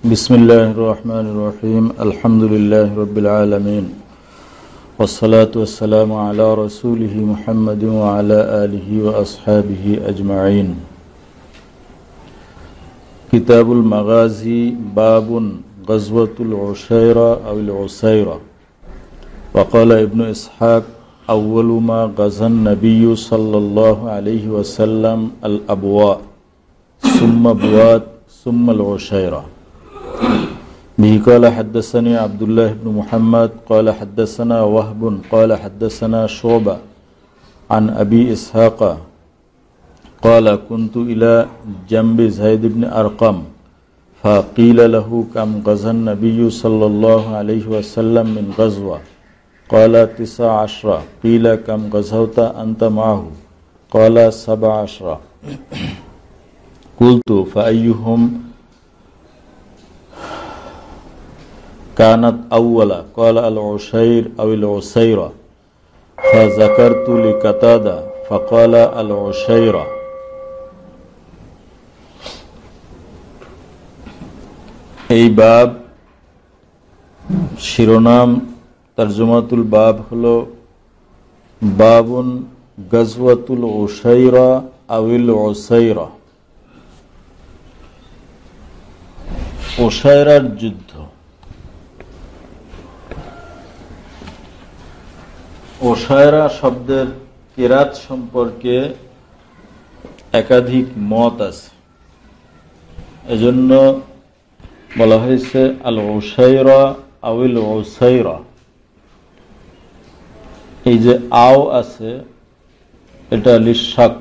बिस्मिल्लाहिर रहमानिर रहीम अल्हम्दुलिल्लाहि रब्बिल आलमीन वस्सलातु वस्सलामु अला रसूलिहि मुहम्मदिन व अला आलिहि व अस्हाबिहि अजमाइन। किताबुल मगाज़ी बाबुन ग़ज़वतुल उशैरा अविल उसैरा वक़ाल इब्न इसहाक़ अव्वलु मा ग़ज़न नबिय्यु सल्लल्लाहु अलैहि वसल्लम अल अबवा सुम्मा बुआत सुम्मा अल उशैरा। बिही क़ाल हद्दसनी अब्दुल्लाह इब्न मुहम्मद क़ाल हद्दसना वहबुन क़ाल हद्दसना शुअबा अन अबी इसहाक़ क़ाल कुन्तु इला जंबि ज़ैद इब्न अरक़म फ़क़ील लहु कम ग़ज़न नबिय्यु सल्लल्लाहु अलैहि वसल्लम मिन ग़ज़वा क़ाल 19 क़ील कम ग़ज़वता अन्त माहु क़ाल 17 क़ुल्तु फ़अय्युहुम कानत अव्वला क़ाल अल उशैर अविल उसैरा फ़ज़करतु लिक़तादा फ़क़ाल अल उशैरा। এই বাব শিরোনাম তরজমাতুল বাব হলো বাবুন গজওয়াতুল উশাইরা আউল উসাইরা। উশাইরার যুদ্ধ। উশাইরা শব্দের কিরাত সম্পর্কে একাধিক মত আছে, এজন্য বলা হয়েছে আল উশাইরা আউল উসাইরা। এই যে আও আছে এটা লিশাক,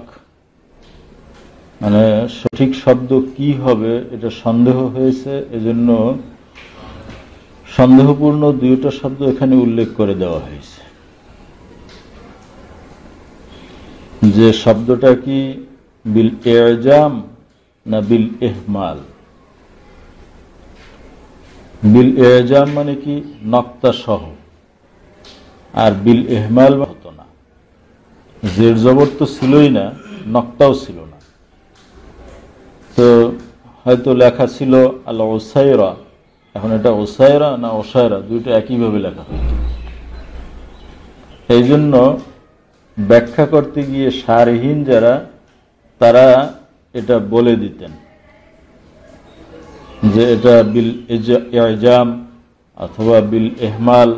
মানে সঠিক শব্দ কি হবে এটা সন্দেহ হয়েছে, এজন্য সন্দেহপূর্ণ দুইটা শব্দ এখানে উল্লেখ করে দেওয়া হয়েছে। যে শব্দটা কি বিল ইজাম না বিল ইহমাল। বিল ইজাম মানে কি নক্তা সহ, আর বিল ইহমাল হতো না, জের জবর তো ছিলই না, নক্তাও ছিল না। তো হয়তো লেখা ছিল আল উসাইরা, এখন এটা উসাইরা না উশাইরা দুইটা একইভাবে লেখা হতো। এই জন্য ব্যাখ্যা করতে গিয়ে শারহীন যারা তারা এটা বলে দিতেন যে এটা বিল ইজাম অথবা বিল ইহমাল,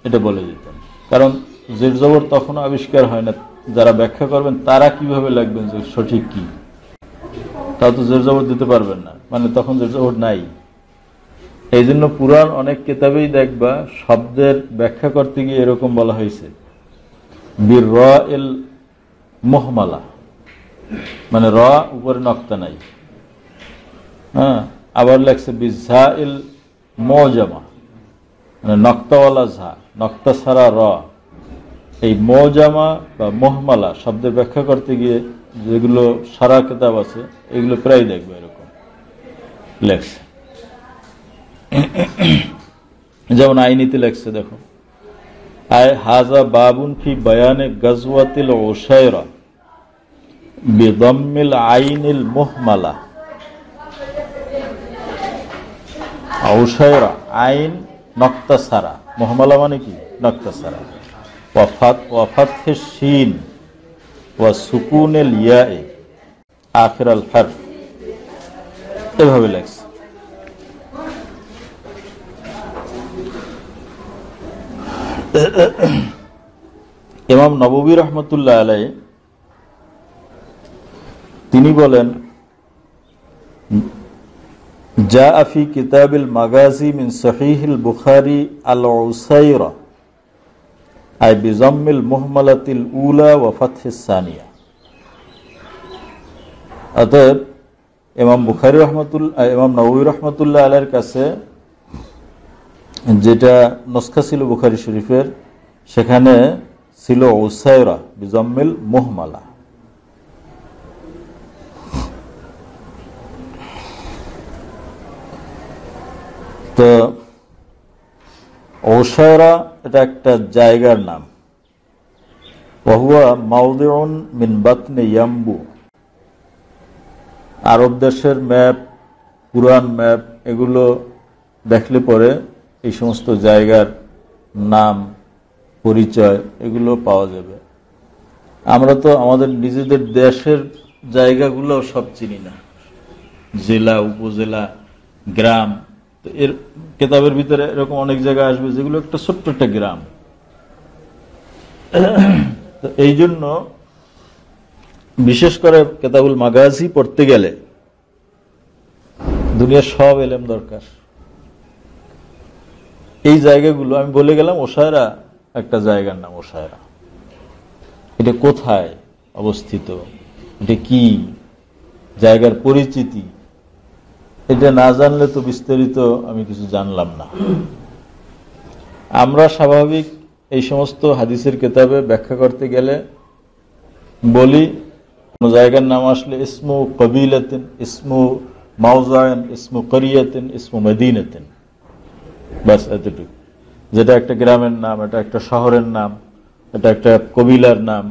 এটা বলে দিতেন। কারণ জের জবর তখন আবিষ্কার হয় না, যারা ব্যাখ্যা করবেন তারা কিভাবে লিখবেন যে সঠিক কি, তাও তো জের জবর দিতে পারবেন না, মানে তখন জের জবর নাই। এই জন্য পুরাণ অনেক কিতাবেই দেখবা শব্দের ব্যাখ্যা করতে গিয়ে এরকম বলা হয়েছে বির রাইল মুহমালা, মানে র উপরে নক্তা নাই। হ্যাঁ, আবার লেখছে বিজাইল মুজামা, মানে নক্তাওয়ালা ঝা, নক্তা ছাড়া র। এই মুজামা বা মুহমালা শব্দের ব্যাখ্যা করতে গিয়ে যেগুলো সারা কিতাব আছে এগুলো প্রায় দেখবে এরকম লেখছে। যেমন আইনিতে লেখছে, দেখো হাজা বাবুন ফি বায়ানে গজওয়াতিল উশাইরা বিদম্মিল আইনিল মুহমালা। উশাইরা আইন নক্তা সারা, মুহমালা মানে কি নক্তা সারা, ওয়া ফাতহিশ শিন ওয়া সুকুনিল ইয়ায়ে আখিরাল হরফ, এভাবে লেখছে। ইমাম নববী রহমতুল্লাহ আলাইহি তিনি বলেন, জাআ ফি কিতাবিল মাগাজি মিন সহিহিল বুখারী আল উসাইরা আই বিজাম্মিল মুহমালাতিল উলা ওয়া ফাতহিস সানিয়া। অতএব ইমাম বুখারী রহমতুল্লাহ, ইমাম নববী রহমতুল্লাহ আলাইহির কাছে যেটা নসখা ছিল বুখারী শরীফের, সেখানে ছিল উসাইরা বিজাম্মিল মুহমালা। তো উশাইরা এটা একটা জায়গার নাম। ওয়াহুয়া মাওদিউন মিন বাতনি ইয়াম্বু, আরব দেশের ম্যাপ কুরআন ম্যাপ এগুলো দেখলে পরে এই সমস্ত জায়গার নাম পরিচয় এগুলো পাওয়া যাবে। আমরা তো আমাদের নিজেদের দেশের জায়গাগুলো সব চিনি না, জেলা, উপজেলা, গ্রাম। তো এর কিতাবের ভিতরে এরকম অনেক জায়গা আসবে যেগুলো একটা ছোট্ট একটা গ্রাম। তো এই জন্য বিশেষ করে কিতাবুল মাগাজি পড়তে গেলে দুনিয়ার সব এলেম দরকার। এই জায়গাগুলো আমি বলে গেলাম, ওশায়রা একটা জায়গার নাম। ওশায়রা এটা কোথায় অবস্থিত, এটা কি জায়গার পরিচিতি, এটা না জানলে তো বিস্তারিত আমি কিছু জানলাম না। আমরা স্বাভাবিক এই সমস্ত হাদিসের কিতাবে ব্যাখ্যা করতে গেলে বলি, কোন জায়গার নাম আসলে ইসমু কবিলাতিন, ইসমু মাউজান, ইসমু করিয়াতিন, ইসমু মদিনাতিন, বাস এতটুকু। যেটা একটা গ্রামের নাম, এটা একটা শহরের নাম, এটা একটা কবিলার নাম,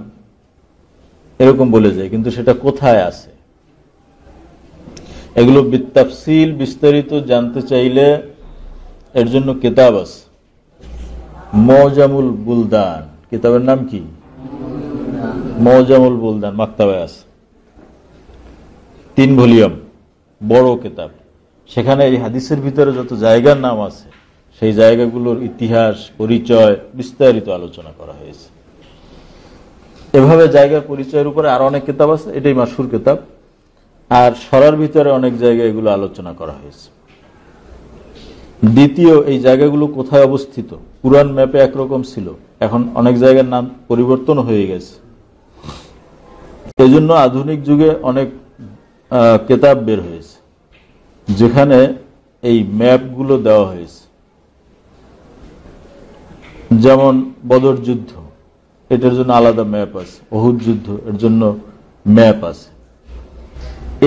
এরকম বলে যায়, কিন্তু সেটা কোথায় আছে এগুলো বিতাফসিল বিস্তারিত জানতে চাইলে এর জন্য কিতাব আছে, মওজামুল বুলদান। কিতাবের নাম কি? মওজামুল বুলদান, মাকতাবায় আছে, 3 ভলিউম, বড় কিতাব। সেখানে এই হাদিসের ভিতরে যত জায়গার নাম আছে সেই জায়গাগুলোর ইতিহাস, পরিচয় বিস্তারিত আলোচনা করা হয়েছে। এভাবে জায়গার পরিচয়ের উপরে আরো অনেক কিতাব আছে, এটাই মাশহুর কিতাব। আর সরার ভিতরে অনেক জায়গায় এগুলো আলোচনা করা হয়েছে। দ্বিতীয়, এই জায়গাগুলো কোথায় অবস্থিত? কুরআন ম্যাপে একরকম ছিল, এখন অনেক জায়গার নাম পরিবর্তন হয়ে গেছে। এই জন্য আধুনিক যুগে অনেক কিতাব বের হয়েছে যেখানে এই ম্যাপগুলো দেওয়া হয়েছে। যেমন বদর যুদ্ধ, এটার জন্য আলাদা ম্যাপ আছে। উহুদ যুদ্ধ, এর জন্য ম্যাপ আছে।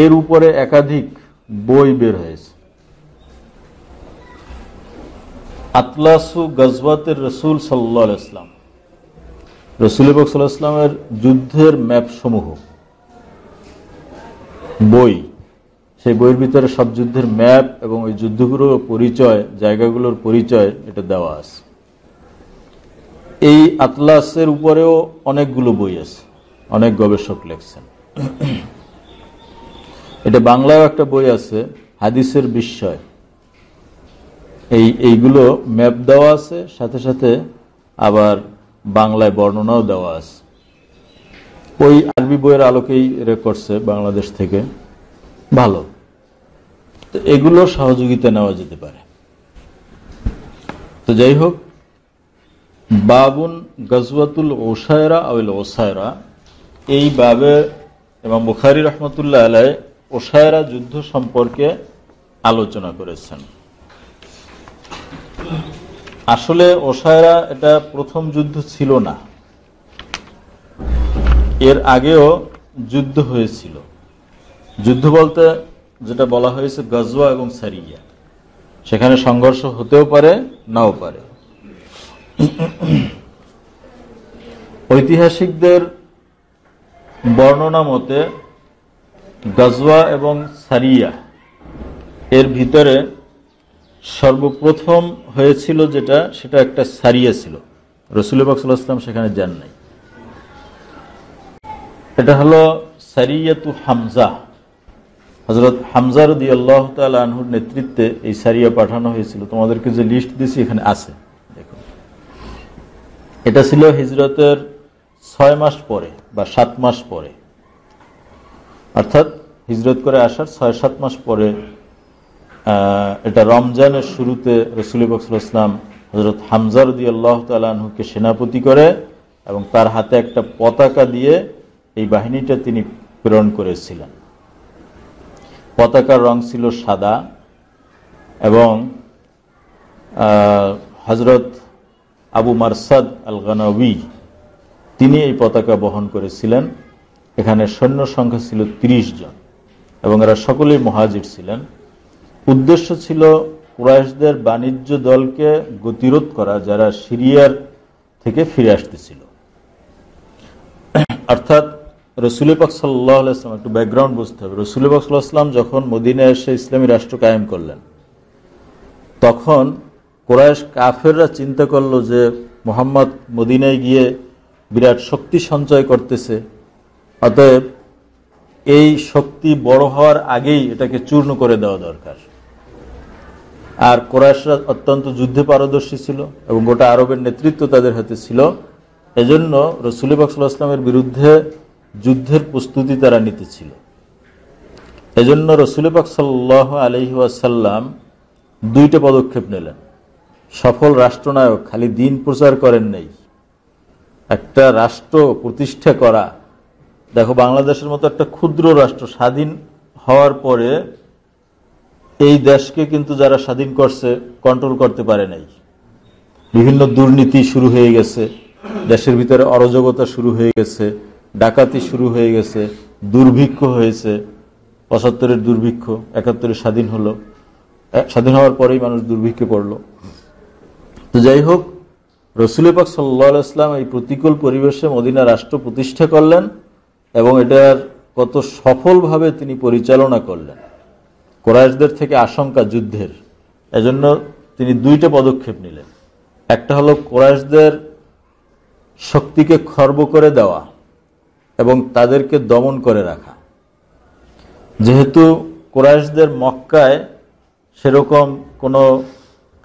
এর উপরে একাধিক বই বের হয়েছে। আতলাসু গজওয়াতের রসুল সাল্লাল্লাহু আলাইহি ওয়াসাল্লাম, রসুল পাক সাল্লাল্লাহু আলাইহি ওয়াসাল্লামের যুদ্ধের ম্যাপ সমূহ বই, সেই বইয়ের ভিতরে সব যুদ্ধের ম্যাপ এবং ওই যুদ্ধগুলোর পরিচয়, জায়গাগুলোর পরিচয় এটা দেওয়া আছে। এই আতলাসের উপরেও অনেকগুলো বই আছে, অনেক গবেষক লেখছেন। এটা বাংলায় একটা বই আছে, হাদিসের বিস্ময়। এইগুলো ম্যাপ দেওয়া আছে, সাথে সাথে আবার বাংলায় বর্ণনাও দেওয়া আছে। ওই আরবি বইয়ের আলোকেই করছে বাংলাদেশ থেকে, ভালো। তো এগুলো সহযোগিতা নেওয়া যেতে পারে। তো যাই হোক, বাবুন গজওয়াতুল ওশায়রা আউল ওসায়রা, এই বাবে ইমাম বুখারী রহমতুল্লাহ আলাইহি ওশায়রা যুদ্ধ সম্পর্কে আলোচনা করেছেন। আসলে ওশায়রা এটা প্রথম যুদ্ধ ছিল না, এর আগেও যুদ্ধ হয়েছিল। যুদ্ধ বলতে যেটা বলা হয়েছে গজওয়া এবং সারিয়া, সেখানে সংঘর্ষ হতেও পারে, নাও পারে। ঐতিহাসিকদের বর্ণনা মতে গজওয়া এবং সারিয়া এর ভিতরে সর্বপ্রথম হয়েছিল যেটা, সেটা একটা সারিয়া ছিল। রাসূল পাক সাল্লাল্লাহু আলাইহি ওয়াসাল্লাম সেখানে যান নাই। এটা হলো সারিয়াতু হামজা। হযরত হামজা রাদিয়াল্লাহু তাআলা আনহুর নেতৃত্বে এই সারিয়া পাঠানো হয়েছিল। তোমাদেরকে যে লিস্ট দিয়েছি এখানে আছে, দেখো। এটা ছিল হিজরতের 6 মাস পরে বা 7 মাস পরে, অর্থাৎ হিজরত করে আসার 6-7 মাস পরে। এটা রমজানের শুরুতে রাসূল পাক সাল্লাল্লাহু আলাইহি ওয়াসাল্লাম হযরত হামজা রাদিয়াল্লাহু তাআলা আনহুকে সেনাপতি করে এবং তার হাতে একটা পতাকা দিয়ে এই বাহিনীটা তিনি প্রেরণ করেছিলেন। পতাকার রং ছিল সাদা এবং হযরত আবু মারসাদ আল গানাবী তিনি এই পতাকা বহন করেছিলেন। এখানে সৈন্য সংখ্যা ছিল 30 জন এবং এরা সকলেই মুহাজির ছিলেন। উদ্দেশ্য ছিল কুরাইশদের বাণিজ্য দলকে গতিরোধ করা, যারা সিরিয়ার থেকে ফিরে আসতেছিল। অর্থাৎ রসুল পাক সাল্লাল্লাহু আলাইহি ওয়াসাল্লাম, একটু ব্যাকগ্রাউন্ড বুঝতে হবে। রসুল পাক সাল্লাল্লাহু আলাইহি ওয়াসাল্লাম যখন মদিনায় এসে ইসলামী রাষ্ট্র কায়েম করলেন, তখন কুরাইশ কাফেররা চিন্তা করলো যে মুহাম্মদ মদিনায় গিয়ে বিরাট শক্তি সঞ্চয় করতেছে, অতএব এই শক্তি বড় হওয়ার আগেই এটাকে চূর্ণ করে দেওয়া দরকার। আর কুরাইশরা অত্যন্ত যুদ্ধে পারদর্শী ছিল এবং গোটা আরবের নেতৃত্ব তাদের হাতে ছিল। এজন্য রসুল পাক সাল্লাল্লাহু আলাইহি ওয়াসাল্লামের বিরুদ্ধে যুদ্ধের প্রস্তুতি তারা নিতেছিল। এজন্য রসুল পাক সাল্লাল্লাহু আলাইহি ওয়াসাল্লাম দুইটা পদক্ষেপ নিলেন। সফল রাষ্ট্রনায়ক খালি দিন প্রচার করেন নাই, একটা রাষ্ট্র প্রতিষ্ঠা করা। দেখো, বাংলাদেশের মতো একটা ক্ষুদ্র রাষ্ট্র স্বাধীন হওয়ার পরে এই দেশকে কিন্তু যারা স্বাধীন করছে কন্ট্রোল করতে পারে নাই। বিভিন্ন দুর্নীতি শুরু হয়ে গেছে, দেশের ভিতরে অরাজকতা শুরু হয়ে গেছে, ডাকাতি শুরু হয়ে গেছে, দুর্ভিক্ষ হয়েছে। ৭৫-এর দুর্ভিক্ষ, ৭১-এ স্বাধীন হলো, স্বাধীন হওয়ার পরেই মানুষ দুর্ভিক্ষে পড়লো। তো যাই হোক, রসুল পাক সাল্লাল্লাহু আলাইহি ওয়াসাল্লাম এই প্রতিকূল পরিবেশে মদিনা রাষ্ট্র প্রতিষ্ঠা করলেন এবং এটার কত সফলভাবে তিনি পরিচালনা করলেন। কুরাইশদের থেকে আশঙ্কা যুদ্ধের, এজন্য তিনি দুইটা পদক্ষেপ নিলেন। একটা হলো কুরাইশদের শক্তিকে খর্ব করে দেওয়া এবং তাদেরকে দমন করে রাখা। যেহেতু কুরাইশদের মক্কায় সেরকম কোনো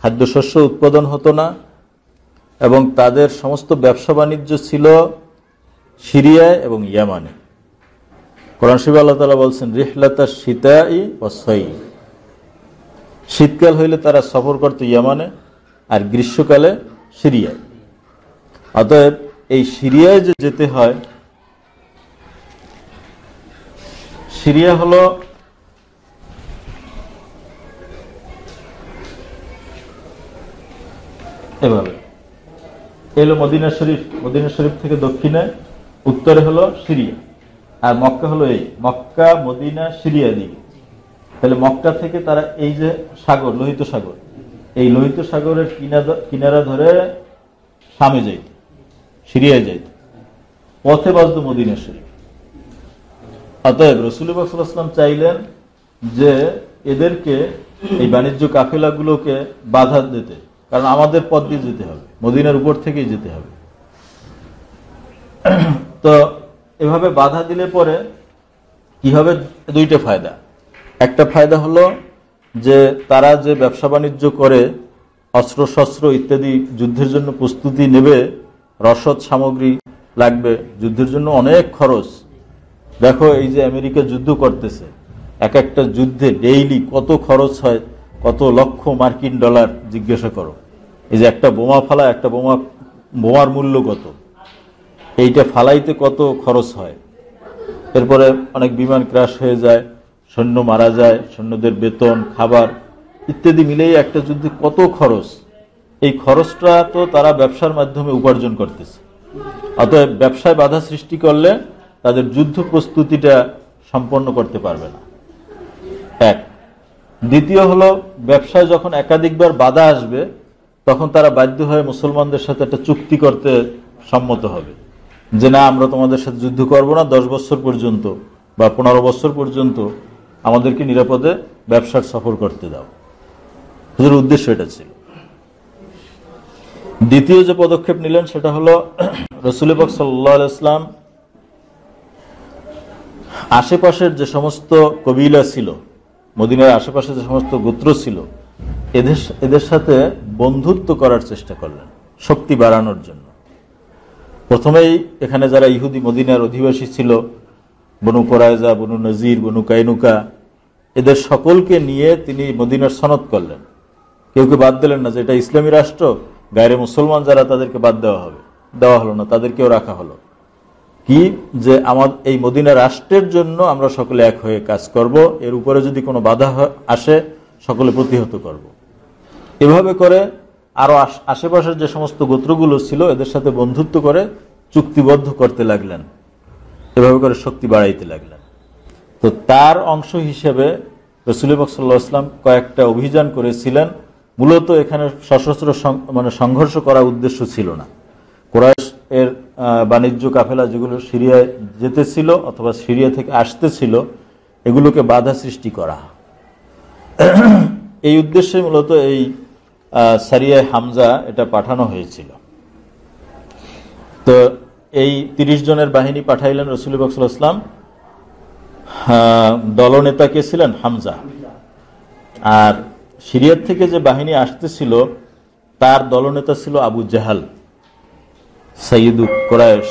খাদ্যশস্য উৎপাদন হতো না এবং তাদের সমস্ত ব্যবসা বাণিজ্য ছিল সিরিয়ায় এবং ইয়ামানে। কোরআন শরীফে আল্লাহ তাআলা বলছেন, রিহলাতা শীতাই ওয়া সাইফ, শীতকাল হইলে তারা সফর করত ইয়ামানে আর গ্রীষ্মকালে সিরিয়ায়। অতএব এই সিরিয়ায় যে যেতে হয়, সিরিয়া হলো এভাবে এলো মদিনা শরীফ, মদিনা শরীফ থেকে দক্ষিণে উত্তরে হলো সিরিয়া, আর মক্কা হলো এই মক্কা মদিনা সিরিয়া দিকে। তাহলে মক্কা থেকে তারা এই যে সাগর, লোহিত সাগর, এই লোহিত সাগরের কিনারা ধরে শামে যাইত, সিরিয়ায় যাইত, পথে বাজত মদিনা শরীফ। অতএব রসুল পাক সাল্লাল্লাহু আলাইহি ওয়াসাল্লাম চাইলেন যে এদেরকে, এই বাণিজ্য কাফেলাগুলোকে বাধা দিতে, কারণ আমাদের পথ দিয়ে যেতে হবে, মদিনার উপর থেকেই যেতে হবে। তো এভাবে বাধা দিলে পরে কি হবে? দুইটা ফায়দা। একটা ফায়দা হলো যে তারা যে ব্যবসা বাণিজ্য করে, অস্ত্র শস্ত্র ইত্যাদি যুদ্ধের জন্য প্রস্তুতি নেবে, রসদ সামগ্রী লাগবে, যুদ্ধের জন্য অনেক খরচ। দেখো, এই যে আমেরিকা যুদ্ধ করতেছে, এক একটা যুদ্ধে ডেইলি কত খরচ হয়, কত লক্ষ মার্কিন ডলার জিজ্ঞাসা করো। এই যে একটা বোমা ফালা, একটা বোমার মূল্য কত, এইটা ফালাইতে কত খরচ হয়। এরপরে অনেক বিমান ক্র্যাশ হয়ে যায়, সৈন্য মারা যায়, সৈন্যদের বেতন, খাবার ইত্যাদি মিলেই একটা যুদ্ধে কত খরচ। এই খরচটা তো তারা ব্যবসার মাধ্যমে উপার্জন করতেছে। অতএব ব্যবসায় বাধা সৃষ্টি করলে তাদের যুদ্ধ প্রস্তুতিটা সম্পন্ন করতে পারবে না, এক। দ্বিতীয় হলো, ব্যবসায় যখন একাধিকবার বাধা আসবে তখন তারা বাধ্য হয়ে মুসলমানদের সাথে একটা চুক্তি করতে সম্মত হবে যে না, আমরা তোমাদের সাথে যুদ্ধ করব না, 10 বছর পর্যন্ত বা 15 বছর পর্যন্ত আমাদেরকে নিরাপদে ব্যবসার সফর করতে দাও। এদের উদ্দেশ্য এটা ছিল। দ্বিতীয় যে পদক্ষেপ নিলেন সেটা হলো, রাসূল পাক সাল্লাল্লাহু আলাইহি ওয়াসাল্লাম আশেপাশের যে সমস্ত কবিলা ছিল, মদিনার আশেপাশে যে সমস্ত গোত্র ছিল, এদের সাথে বন্ধুত্ব করার চেষ্টা করলেন শক্তি বাড়ানোর জন্য। প্রথমেই এখানে যারা ইহুদি মদিনার অধিবাসী ছিল, বনু কোরাইজা, বনু নজির, বনু কাইনুকা, এদের সকলকে নিয়ে তিনি মদিনার সনদ করলেন। কেউ বাদ দিলেন না যে এটা ইসলামী রাষ্ট্র, গায়রে মুসলমান যারা তাদেরকে বাদ দেওয়া হলো না, তাদেরকেও রাখা হলো। কি যে আমার এই মদিনা রাষ্ট্রের জন্য আমরা সকলে এক হয়ে কাজ করব, এর উপরে যদি কোনো বাধা আসে সকলে প্রতিহত করব। এভাবে করে আরো আশেপাশের যে সমস্ত গোত্রগুলো ছিল এদের সাথে বন্ধুত্ব করে চুক্তিবদ্ধ করতে লাগলেন, এভাবে করে শক্তি বাড়াইতে লাগলেন। তো তার অংশ হিসেবে রাসূল পাক সাল্লাল্লাহু আলাইহি ওয়াসাল্লাম কয়েকটা অভিযান করেছিলেন। মূলত এখানে সশস্ত্র সংঘর্ষ করার উদ্দেশ্য ছিল না। কুরাইশ এর বাণিজ্য কাফেলা যেগুলো সিরিয়ায় যেতেছিল অথবা সিরিয়া থেকে আসতেছিল এগুলোকে বাধা সৃষ্টি করা। এই উদ্দেশ্যে মূলত এই সারিয়ায় হামজা এটা পাঠানো হয়েছিল। তো এই 30 জনের বাহিনী পাঠাইলেন রাসূলুল্লাহ সাল্লাল্লাহু আলাইহি ওয়াসাল্লাম। দলনেতা কে ছিলেন? হামজা। আর সিরিয়ার থেকে যে বাহিনী আসতেছিল তার দলনেতা ছিল আবু জাহাল, সাইয়্যিদু কুরাইশ,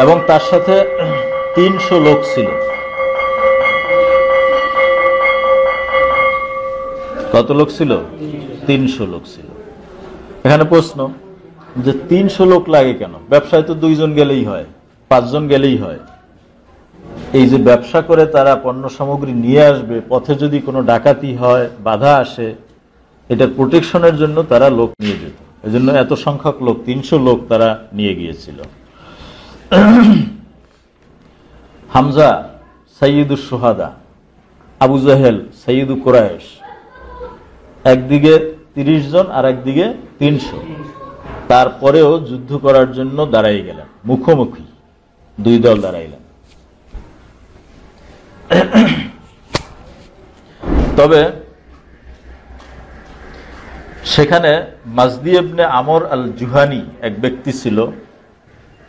এবং তার সাথে 300 লোক ছিল। কত লোক ছিল? 300 লোক ছিল। এখানে প্রশ্ন যে 300 লোক লাগে কেন? ব্যবসায় তো 2 জন গেলেই হয়, 5 জন গেলেই হয়। এই যে ব্যবসা করে তারা পণ্য সামগ্রী নিয়ে আসবে, পথে যদি কোনো ডাকাতি হয়, বাধা আসে, এটার প্রোটেকশনের জন্য তারা লোক নিয়ে যেত। এজন্য এত সংখ্যক লোক, 300 লোক তারা নিয়ে গিয়েছিল। হামজা সাইয়্যিদুশ শুহাদা, আবু জাহেল সাইয়্যিদু কুরাইশ, একদিকে 30 জন আর একদিকে 300। তারপরেও যুদ্ধ করার জন্য দাঁড়াই গেলেন, মুখোমুখি 2 দল দাঁড়াইলেন। তবে সেখানে মাজদি ইবনে আমর আল জুহানি এক ব্যক্তি ছিল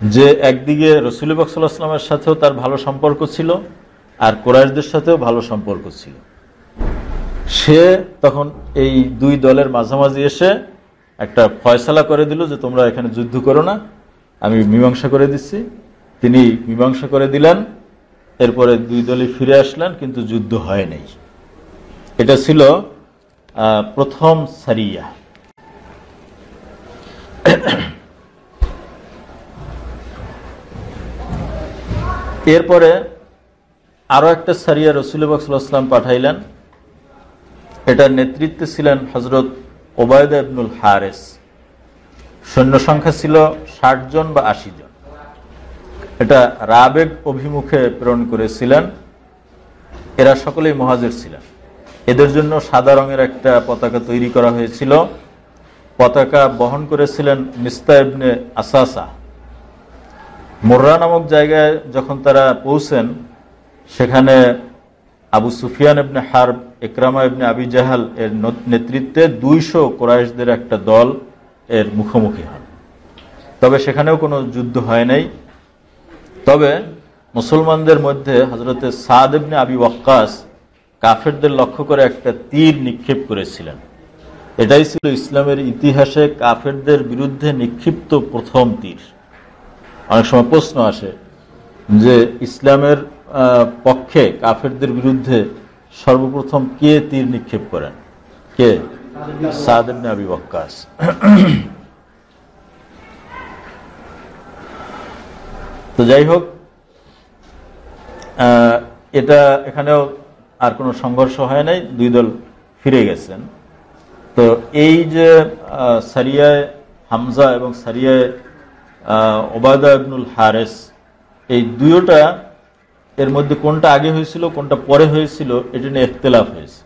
যে একদিকে রাসূলুল্লাহ সাল্লাল্লাহু আলাইহি ওয়াসাল্লামের সাথেও তার ভালো সম্পর্ক ছিল আর কুরাইশদের সাথেও ভালো সম্পর্ক ছিল। সে তখন এই 2 দলের মাঝামাঝি এসে একটা ফয়সালা করে দিল যে তোমরা এখানে যুদ্ধ করো না, আমি মীমাংসা করে দিচ্ছি। তিনি মীমাংসা করে দিলেন। এরপরে 2 দলই ফিরে আসলেন, কিন্তু যুদ্ধ হয় নাই। এটা ছিল প্রথম সারিয়া। এরপরে আরো একটা সারিয়া রাসূলুল্লাহ সাল্লাল্লাহু আলাইহি ওয়াসাল্লাম পাঠাইলেন। এটার নেতৃত্বে ছিলেন হযরত উবায়দা ইবনুল হারিস। সৈন্য সংখ্যা ছিল 60 জন বা 80 জন। এটা রাবেগ অভিমুখে প্রেরণ করেছিলেন। এরা সকলেই মুহাজির ছিলেন। এদের জন্য সাদা রঙের একটা পতাকা তৈরি করা হয়েছিল। পতাকা বহন করেছিলেন মিস্তা ইবনে আসাসা। মুররা নামক জায়গায় যখন তারা পৌঁছেন, সেখানে আবু সুফিয়ান ইবনে হারব, ইকরামা ইবনে আবি জাহাল এর নেতৃত্বে 200 কুরাইশদের একটা দল এর মুখোমুখি হন। তবে সেখানেও কোনো যুদ্ধ হয় নাই। তবে মুসলমানদের মধ্যে হযরতে সাদ ইবনে আবি ওয়াক্কাস কাফেরদের লক্ষ্য করে একটা তীর নিক্ষেপ করেছিলেন। এটাই ছিল ইসলামের ইতিহাসে কাফেরদের বিরুদ্ধে নিক্ষিপ্ত প্রথম তীর। অনেক সময় প্রশ্ন আসে যে ইসলামের পক্ষে কাফেরদের বিরুদ্ধে সর্বপ্রথম কে তীর নিক্ষেপ করেন? কে? সাদ ইবনে আবি ওয়াক্কাস। তো যাই হোক, এটা এখানেও আর কোনো সংঘর্ষ হয় নাই, 2 দল ফিরে গেছেন। তো এই যে সারিয়ায় হামজা এবং সারিয়ায় উবায়দা ইবনুল হারিস, এই দুইটা এর মধ্যে কোনটা আগে হয়েছিল কোনটা পরে হয়েছিল এটা নিয়ে ইখতিলাফ হয়েছে।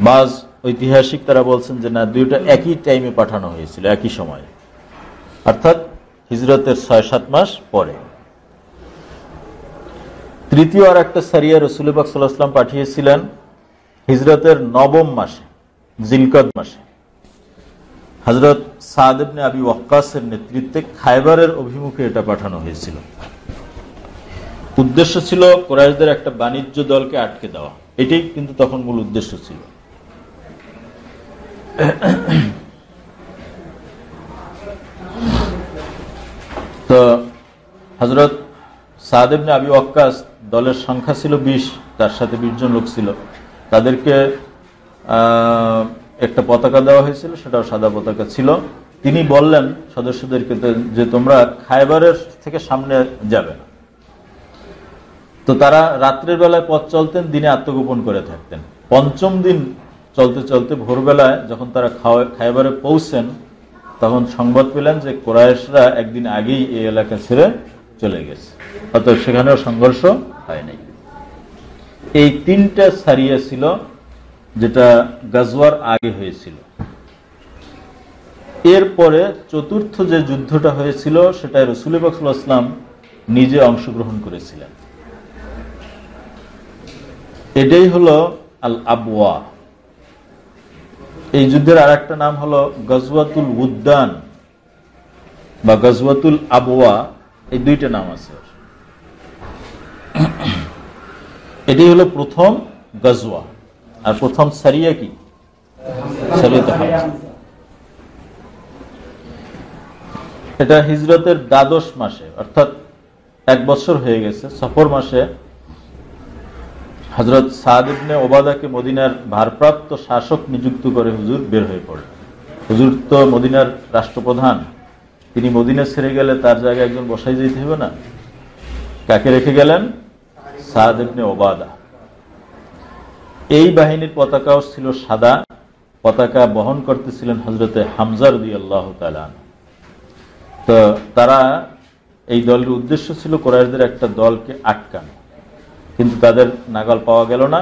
বাজ ঐতিহাসিক তারা বলছেন যে না, দুইটা একই টাইমে পাঠানো হয়েছিল, একই সময়ে, অর্থাৎ হিজরতের 6-7 মাস পরে। তৃতীয় আর একটা সারিয়া রাসূলুল্লাহ সাল্লাল্লাহু আলাইহি ওয়াসাল্লাম পাঠিয়েছিলেন হিজরতের 9ম মাসে, জিলকদ মাসে। হযরত সাদ ইবনে আবি ওয়াক্কাসের নেতৃত্বে খায়বারের অভিমুখে এটা পাঠানো হয়েছিল। উদ্দেশ্য ছিল কুরাইশদের একটা বাণিজ্য দলকে আটকে দেওয়া। এটাই কিন্তু তখন মূল উদ্দেশ্য ছিল। তো হযরত সাদ ইবনে আবি ওয়াক্কাস দলের সংখ্যা ছিল 20, তার সাথে 20 জন লোক ছিল। তাদেরকে একটা পতাকা দেওয়া হয়েছিল, সেটাও সাদা পতাকা ছিল। তিনি বললেন সদস্যদেরকে যে তোমরা খায়বারের থেকে সামনে যাবে না। তো তারা রাত্রের বেলায় পথ চলতেন, দিনে আত্মগোপন করে থাকতেন। 5ম দিন চলতে চলতে ভোরবেলায় যখন তারা খায়বারে পৌঁছেন, তখন সংবাদ পেলেন যে কুরাইশরা একদিন আগেই এই এলাকা ছেড়ে চলে গেছে। অতএব সেখানেও সংঘর্ষ হয় নাই। এই 3টা সারিয়া ছিল যেটা গাজওয়ার আগে হয়েছিল। এরপরে চতুর্থ যে যুদ্ধটা হয়েছিল সেটাই রাসূল পাক সাল্লাল্লাহু আলাইহি ওয়াসাল্লাম নিজে অংশগ্রহণ করেছিলেন। এটাই হলো আল আবওয়া। এই যুদ্ধের আর একটা নাম হলো গজওয়াতুল উদ্দান বা গজওয়াতুল আবওয়া, এই দুইটা নাম আছে। এটি হলো প্রথম গজওয়া। আর প্রথম সারিয়া কি? সারিয়াতে হামজা। এটা হিজরতের দ্বাদশ মাসে, অর্থাৎ 1 বছর হয়ে গেছে, সফর মাসে হযরত সাদ ইবনে ওবাদাকে মদিনার ভারপ্রাপ্ত শাসক নিযুক্ত করে হুজুর বের হয়ে পড়লেন। হুজুর তো মদিনার রাষ্ট্রপ্রধান, তিনি মদিনা ছেড়ে গেলে তার জায়গায় একজন বসাই যেতে হবে না? কাকে রেখে গেলেন? সাদ ইবনে ওবাদা। এই বাহিনীর পতাকাও ছিল সাদা, পতাকা বহন করতেছিলেন হযরতে হামজা রাদিয়াল্লাহু তাআলা। তো তারা, এই দলের উদ্দেশ্য ছিল কুরাইশদের একটা দলকে আটকানো, কিন্তু তাদের নাগাল পাওয়া গেল না।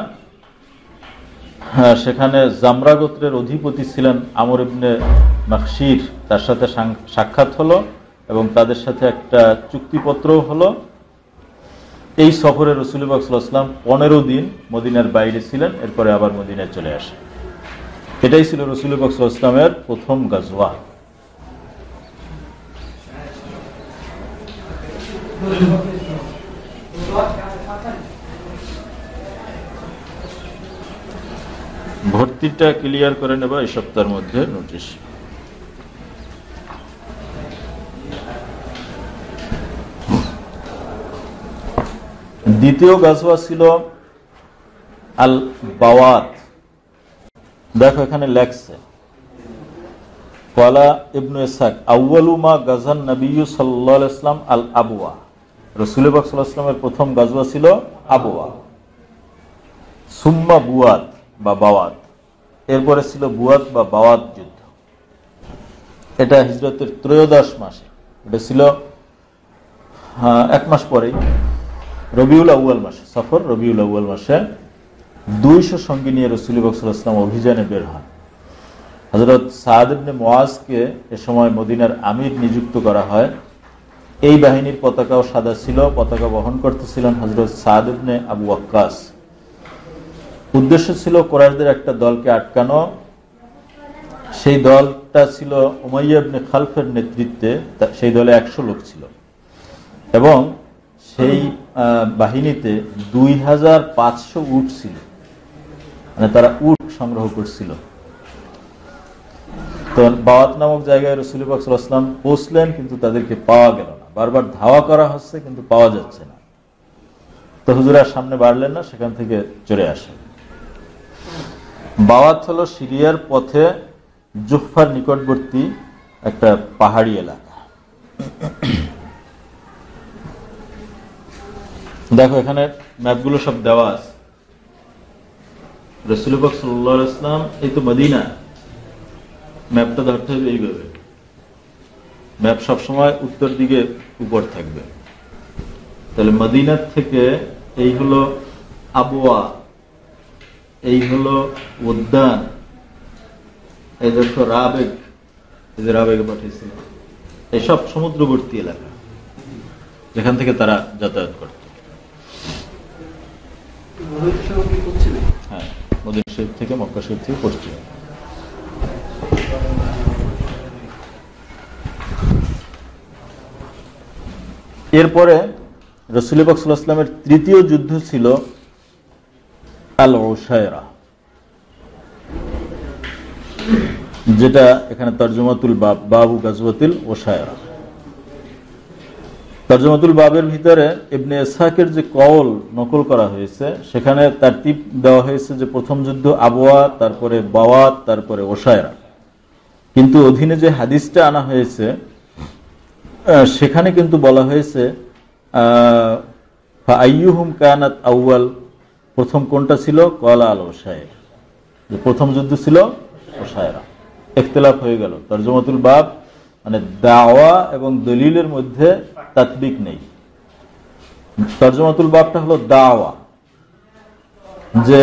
সেখানে জামরা গোত্রের অধিপতি ছিলেন আমর ইবনে মাখশির, তার সাথে সাক্ষাৎ হলো এবং তাদের সাথে একটা চুক্তিপত্রও হলো। এই সফরে রাসূল পাক সাল্লাল্লাহু আলাইহি ওয়াসাল্লাম 15 দিন মদিনার বাইরে ছিলেন, এরপরে আবার মদিনায় চলে আসেন। এটাই ছিল রাসূল পাক সাল্লাল্লাহু আলাইহি ওয়াসাল্লামের প্রথম গাজওয়া। ভর্তিটা ক্লিয়ার করে নেবা এই সপ্তাহের মধ্যে, নোটিশ। দ্বিতীয় গাজওয়া ছিল আল বাওয়াত। দেখো এখানে লেখছে ওয়ালা ইবনে ইসহাক আউয়ালু মা গাজান নবী সাল্লাল্লাহু আলাইহি ওয়াসাল্লাম আল আবওয়া। রাসূল পাক সাল্লাল্লাহু আলাইহি ওয়াসাল্লামের প্রথম গাজওয়া ছিল আবওয়া। সুম্মা বুয়াত বা বাওয়াত, এরপরে ছিল বুয়াত বা বাওয়াত যুদ্ধ। এটা হিজরতের ত্রয়োদশ মাসে, এটা ছিল 1 মাস পরেই, রবিউল আউয়াল মাসে, সফর রবিউল আউয়াল মাসে 200 সঙ্গী নিয়ে রাসূল পাক সাল্লাল্লাহু আলাইহি ওয়াসাল্লাম অভিযানে বের হন। হযরত সাদ ইবনে মুআজকে এ সময় মদিনার আমির নিযুক্ত করা হয়। এই বাহিনীর পতাকাও সাদা ছিল, পতাকা বহন করতেছিলেন হযরত সাদ ইবনে আবু ওয়াক্কাস। উদ্দেশ্য ছিল কুরাইশদের একটা দলকে আটকানো। সেই দলটা ছিল উমাইয়া ইবনে খালফের নেতৃত্বে, সেই দলে 100 লোক ছিল এবং সেই বাহিনীতে 2500 উট ছিল, মানে তারা উট সংগ্রহ করছিল। তো বাওয়াত নামক জায়গায় রাসূল পাক সাল্লাল্লাহু আলাইহি ওয়াসাল্লাম পৌঁছলেন, কিন্তু তাদেরকে পাওয়া গেল না। বারবার ধাওয়া করা হচ্ছে কিন্তু পাওয়া যাচ্ছে না। তো হুজুর আর সামনে বাড়লেন না, সেখান থেকে চলে আসেন। বাওয়াত হলো সিরিয়ার পথে জুহফার নিকটবর্তী একটা পাহাড়ি এলাকা। দেখো এখানে ম্যাপগুলো সব দেওয়া আছে। রাসূল পাক সাল্লাল্লাহু আলাইহি ওয়াসাল্লাম, এই তো মদিনা, ম্যাপটা ধরতে হবে এইভাবে। ম্যাপ সবসময় উত্তর দিকে উপর থাকবে। তাহলে মদিনার থেকে এই হলো আবওয়া, এই হলো উদ্যান, এই দেখো রাবেগ, এই যে রাবেগে পাঠিয়েছিল, এইসব সমুদ্রবর্তী এলাকা যেখান থেকে তারা যাতায়াত করত। হ্যাঁ, মদিনা শরীফ থেকে, মক্কা শরীফ থেকে পশ্চিমে। এরপরে রাসূল পাক সাল্লাল্লাহু আলাইহি ওয়াসাল্লামের তৃতীয় যুদ্ধ ছিল আল উসায়রা, যেটা এখানে তরজমাতুল বাব, বাবু গাজওয়াতুল উসায়রা। তরজমাতুল বাবের ভিতরে ইবনে ইসহাকের যে কওল নকল করা হয়েছে, সেখানে তারতিব দেওয়া হয়েছে যে প্রথম যুদ্ধ আবওয়া, তারপরে বাওয়াত, তারপরে উসায়রা। কিন্তু অধীনে যে হাদিসটা আনা হয়েছে সেখানে কিন্তু বলা হয়েছে ফাআইয়ুহুম কানাত আউয়াল, প্রথম কোনটা ছিল? ক্বালা আল উসায়রা, যে প্রথম যুদ্ধ ছিল উসায়রা। ইখতিলাফ হয়ে গেল। তরজমাতুল বাব মানে দাওয়া এবং দলিলের মধ্যে তাতবিক নেই। তরজমাতুল বাবটা হলো দাওয়া, যে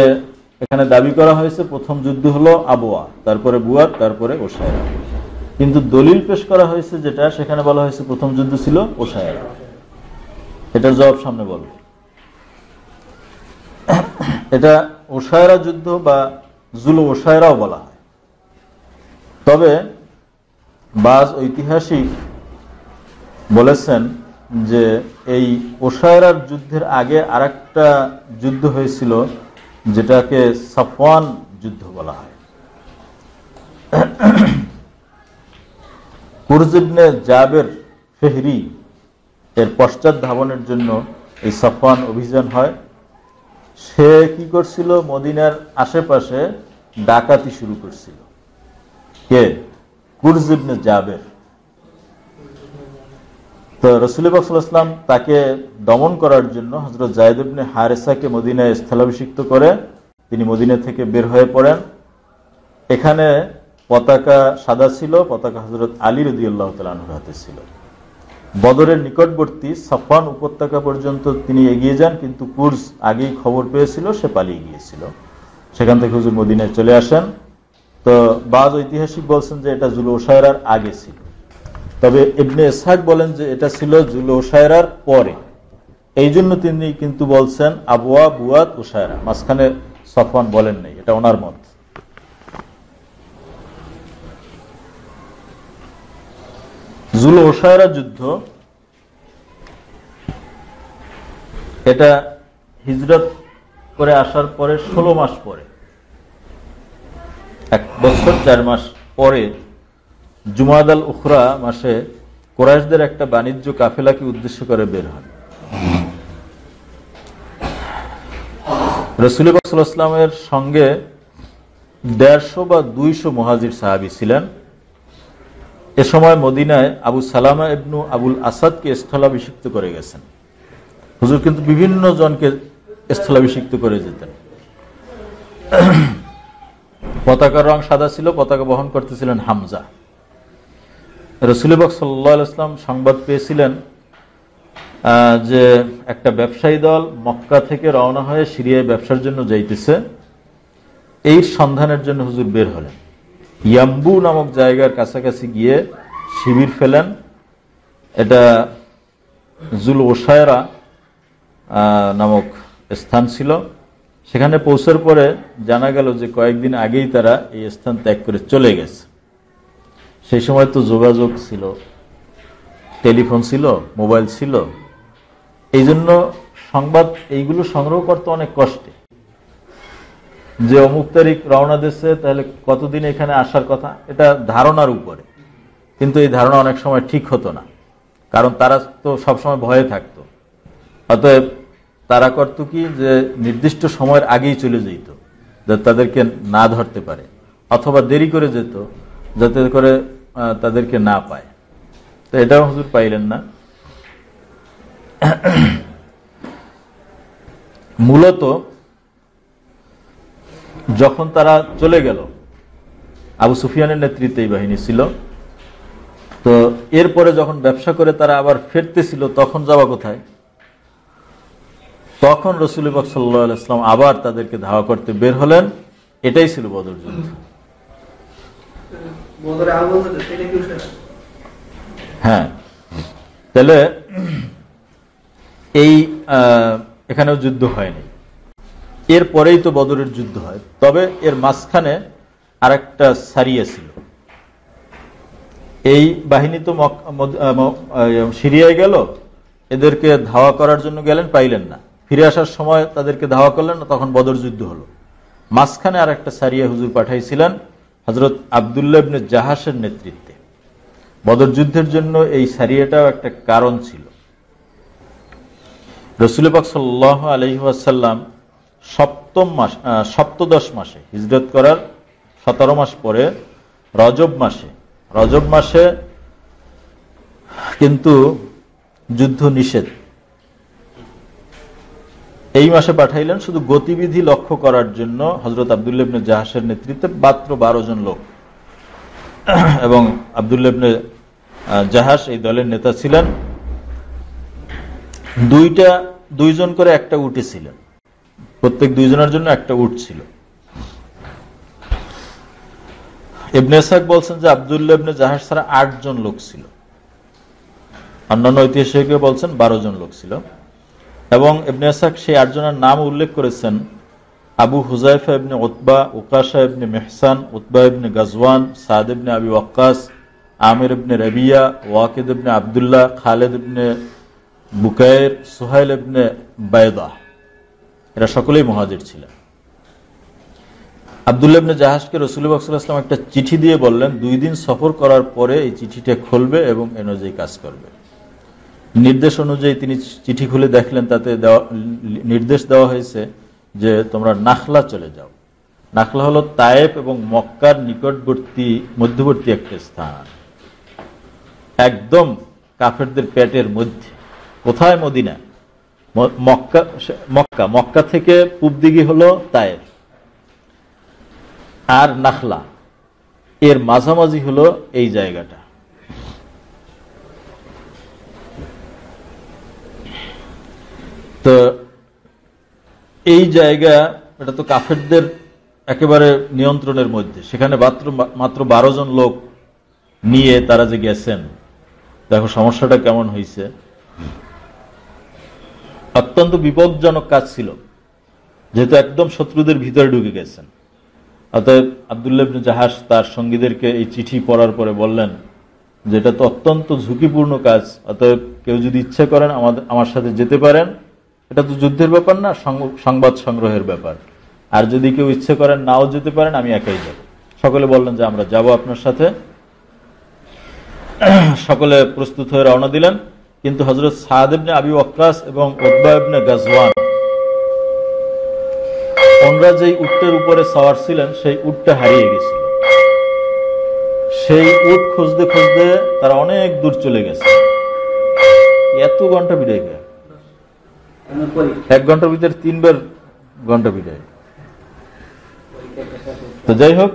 এখানে দাবি করা হয়েছে প্রথম যুদ্ধ হলো আবওয়া, তারপরে বুয়াত, তারপরে উসায়রা। কিন্তু দলিল পেশ করা হয়েছে যেটা, সেখানে বলা হয়েছে প্রথম যুদ্ধ ছিল ওশায়রা। এটার জবাব সামনে বলব। এটা ওশায়রা যুদ্ধ বা জুল ওশায়রাও বলা হয়। তবে বাজ ঐতিহাসিক বলেছেন যে এই ওশায়রার যুদ্ধের আগে আরেকটা যুদ্ধ হয়েছিল যেটাকে সাফওয়ান যুদ্ধ বলা হয়। কুরজ ইবনে জাবের ফেহরি এর পশ্চাৎ ধাবনের জন্য এই সাফওয়ান অভিযান হয়। সে কি করছিল, মদিনার আশেপাশে ডাকাতি শুরু করছিল। কে? কুরজ ইবনে জাবের। তো রাসূল পাক সাল্লাল্লাহু আলাইহি ওয়াসাল্লাম তাকে দমন করার জন্য হযরত যায়েদ ইবনে হারেসাকে মদিনায় স্থলাভিষিক্ত করে তিনি মদিনা থেকে বের হয়ে পড়েন। এখানে পতাকা সাদা ছিল, পতাকা হযরত আলী রাদিয়াল্লাহু তাআলা আনহুর হাতে ছিল। বদরের নিকটবর্তী সাফওয়ান উপত্যকা পর্যন্ত তিনি এগিয়ে যান, কিন্তু কুরজ আগেই খবর পেয়েছিল, সে পালিয়ে গিয়েছিল। সেখান থেকে হুজুর মদিনায় চলে আসেন। তো বাজ ঐতিহাসিক বলছেন যে এটা জুল ওশায়রার আগে ছিল, তবে ইবনে ইসহাক বলেন যে এটা ছিল জুল ওশায়রার পরে। এই জন্য তিনি কিন্তু বলছেন আবওয়া বুয়াত ওশায়রা, মাঝখানে সাফওয়ান বলেন নাই, এটা ওনার মত। জুল ওশায়রা যুদ্ধ এটা হিজরত করে আসার পরে 16 মাস পরে, 1 বছর 4 মাস পরে জুমাদাল উখরা মাসে কুরাইশদের একটা বাণিজ্য কাফেলাকে উদ্দেশ্য করে বের হন। রাসূল পাক সাল্লাল্লাহু আলাইহি ওয়াসাল্লামের সঙ্গে 150 বা 200 মুহাজির সাহাবী ছিলেন। এ সময় মদিনায় আবু সালামা ইবনু আবুল আসাদকে স্থলাভিষিক্ত করে গেছেন। হুজুর কিন্তু বিভিন্ন জনকে স্থলাভিষিক্ত করে যেতেন। পতাকার রং সাদা ছিল, পতাকা বহন করতেছিলেন হামজা। রাসূল পাক সাল্লাল্লাহু আলাইহি ওয়াসাল্লাম সংবাদ পেয়েছিলেন যে একটা ব্যবসায়ী দল মক্কা থেকে রওনা হয়ে সিরিয়ায় ব্যবসার জন্য যাইতেছে। এই সন্ধানের জন্য হুজুর বের হলেন। ইয়াম্বু নামক জায়গার কাছাকাছি গিয়ে শিবির ফেলেন। এটা জুল ওশায়রা নামক স্থান ছিল। সেখানে পৌঁছার পরে জানা গেল যে কয়েকদিন আগেই তারা এই স্থান ত্যাগ করে চলে গেছে। সেই সময় তো যোগাযোগ ছিল, টেলিফোন ছিল, মোবাইল ছিল, এই জন্য সংবাদ এইগুলো সংগ্রহ করতে অনেক কষ্টে। যে অমুক তারিখ রওনা দিচ্ছে, তাহলে কতদিন এখানে আসার কথা, এটা ধারণার উপরে। কিন্তু এই ধারণা অনেক সময় ঠিক হতো না, কারণ তারা তো সবসময় ভয়ে থাকতো। অতএব তারা করত কি, যে নির্দিষ্ট সময়ের আগেই চলে যেত যাতে তাদেরকে না ধরতে পারে, অথবা দেরি করে যেত যাতে করে তাদেরকে না পায়। তো এটাও হুজুর পাইলেন না। মূলত যখন তারা চলে গেল, আবু সুফিয়ানের নেতৃত্বে এই বাহিনী ছিল, তো এরপরে যখন ব্যবসা করে তারা আবার ফিরতেছিল, তখন যাওয়া কোথায়? তখন রাসূল পাক সাল্লাল্লাহু আলাইহি ওয়াসাল্লাম আবার তাদেরকে ধাওয়া করতে বের হলেন। এটাই ছিল বদর যুদ্ধ। হ্যাঁ, তাহলে এই এখানেও যুদ্ধ হয়নি, এরপরেই তো বদরের যুদ্ধ হয়। তবে এর মাঝখানে আরেকটা সারিয়া ছিল। এই বাহিনী তো সিরিয়ায় গেল, এদেরকে ধাওয়া করার জন্য গেলেন, পাইলেন না। ফিরে আসার সময় তাদেরকে ধাওয়া করলেন না, তখন বদর যুদ্ধ হলো। মাঝখানে আরেকটা সারিয়া হুজুর পাঠাইছিলেন হযরত আব্দুল্লাহ ইবনে জাহাশের নেতৃত্বে। বদর যুদ্ধের জন্য এই সারিয়াটাও একটা কারণ ছিল। রাসূল পাক সাল্লাল্লাহু আলাইহি ওয়াসাল্লাম সপ্তদশ মাসে, হিজরত করার 17 মাস পরে রজব মাসে কিন্তু যুদ্ধ নিষেধ। এই মাসে পাঠাইলেন শুধু গতিবিধি লক্ষ্য করার জন্য হযরত আব্দুল্লাহ ইবনে জাহাশের নেতৃত্বে মাত্র 12 জন লোক, এবং আব্দুল্লাহ ইবনে জাহাশ এই দলের নেতা ছিলেন। দুইজন করে একটা উটে ছিলেন, প্রত্যেক 2 জনের জন্য একটা উট ছিল। ইবনে ইসহাক বলছেন যে আব্দুল্লাহ ইবনে জাহাশ ছাড়া 8 জন লোক ছিল, অন্যান্য ঐতিহাসিকরা বলছেন 12 জন লোক ছিল। এবং ইবনে ইসহাক সেই 8 জনের নাম উল্লেখ করেছেন: Abu Hudhayfa ibn Utba, Ukasha ibn Mihsan, Utba ibn Ghazwan, Saad ibn Abi Waqqas, আমির ইবনে রাবিয়া, ওয়াকিদ ইবনে আব্দুল্লাহ, খালিদ ইবনে বুকাইর, সুহাইল ইবনে বাইদা। এরা সকলেই মুহাজির ছিলেন। আব্দুল্লাহ ইবনে জাহাশকে রাসূলুল্লাহ সাল্লাল্লাহু আলাইহি ওয়াসাল্লাম একটা চিঠি দিয়ে বললেন 2 দিন সফর করার পরে এই চিঠিটা খুলবে এবং এ অনুযায়ী কাজ করবে। নির্দেশ অনুযায়ী তিনি চিঠি খুলে দেখলেন, তাতে নির্দেশ দেওয়া হয়েছে যে তোমরা নাখলা চলে যাও। নাখলা হলো তায়েফ এবং মক্কার নিকটবর্তী মধ্যবর্তী একটা স্থান, একদম কাফেরদের পেটের মধ্যে। কোথায়? মদিনা। মক্কা থেকে পূব দিকে হলো তায়েফ, আর নাখলা এর মাঝামাঝি হলো এই জায়গাটা। তো এই জায়গা, এটা তো কাফেরদের একেবারে নিয়ন্ত্রণের মধ্যে। সেখানে মাত্র 12 জন লোক নিয়ে তারা যে গেছেন, দেখো সমস্যাটা কেমন হয়েছে। অত্যন্ত বিপজ্জনক কাজ ছিল, যেহেতু একদম শত্রুদের ভিতরে ঢুকে গেছেন। অতএব আব্দুল্লাহ ইবনে জাহাশ তার সঙ্গীদেরকে এই চিঠি পড়ার পরে বললেন যে এটা তো অত্যন্ত ঝুঁকিপূর্ণ কাজ, অতএব কেউ যদি ইচ্ছে করেন আমার সাথে যেতে পারেন। এটা তো যুদ্ধের ব্যাপার না, সংবাদ সংগ্রহের ব্যাপার। আর যদি কেউ ইচ্ছে করেন নাও যেতে পারেন, আমি একাই যাব। সকলে বললেন যে আমরা যাব আপনার সাথে। সকলে প্রস্তুত হয়ে রওনা দিলেন। কিন্তু হযরত সাদ ইবনে আবি ওয়াক্কাস এবং উতবা ইবনে গাজওয়ান, ওনারা যেই উটটার উপরে সওয়ার ছিলেন সেই উটটা হারিয়ে গেছিল। সেই উট খুঁজতে খুঁজতে তারা অনেক দূর চলে গেছে। এত ঘন্টা বিদায় গেল, 1 ঘন্টার ভিতরে 3 বার ঘন্টা বিদায়। তো যাই হোক,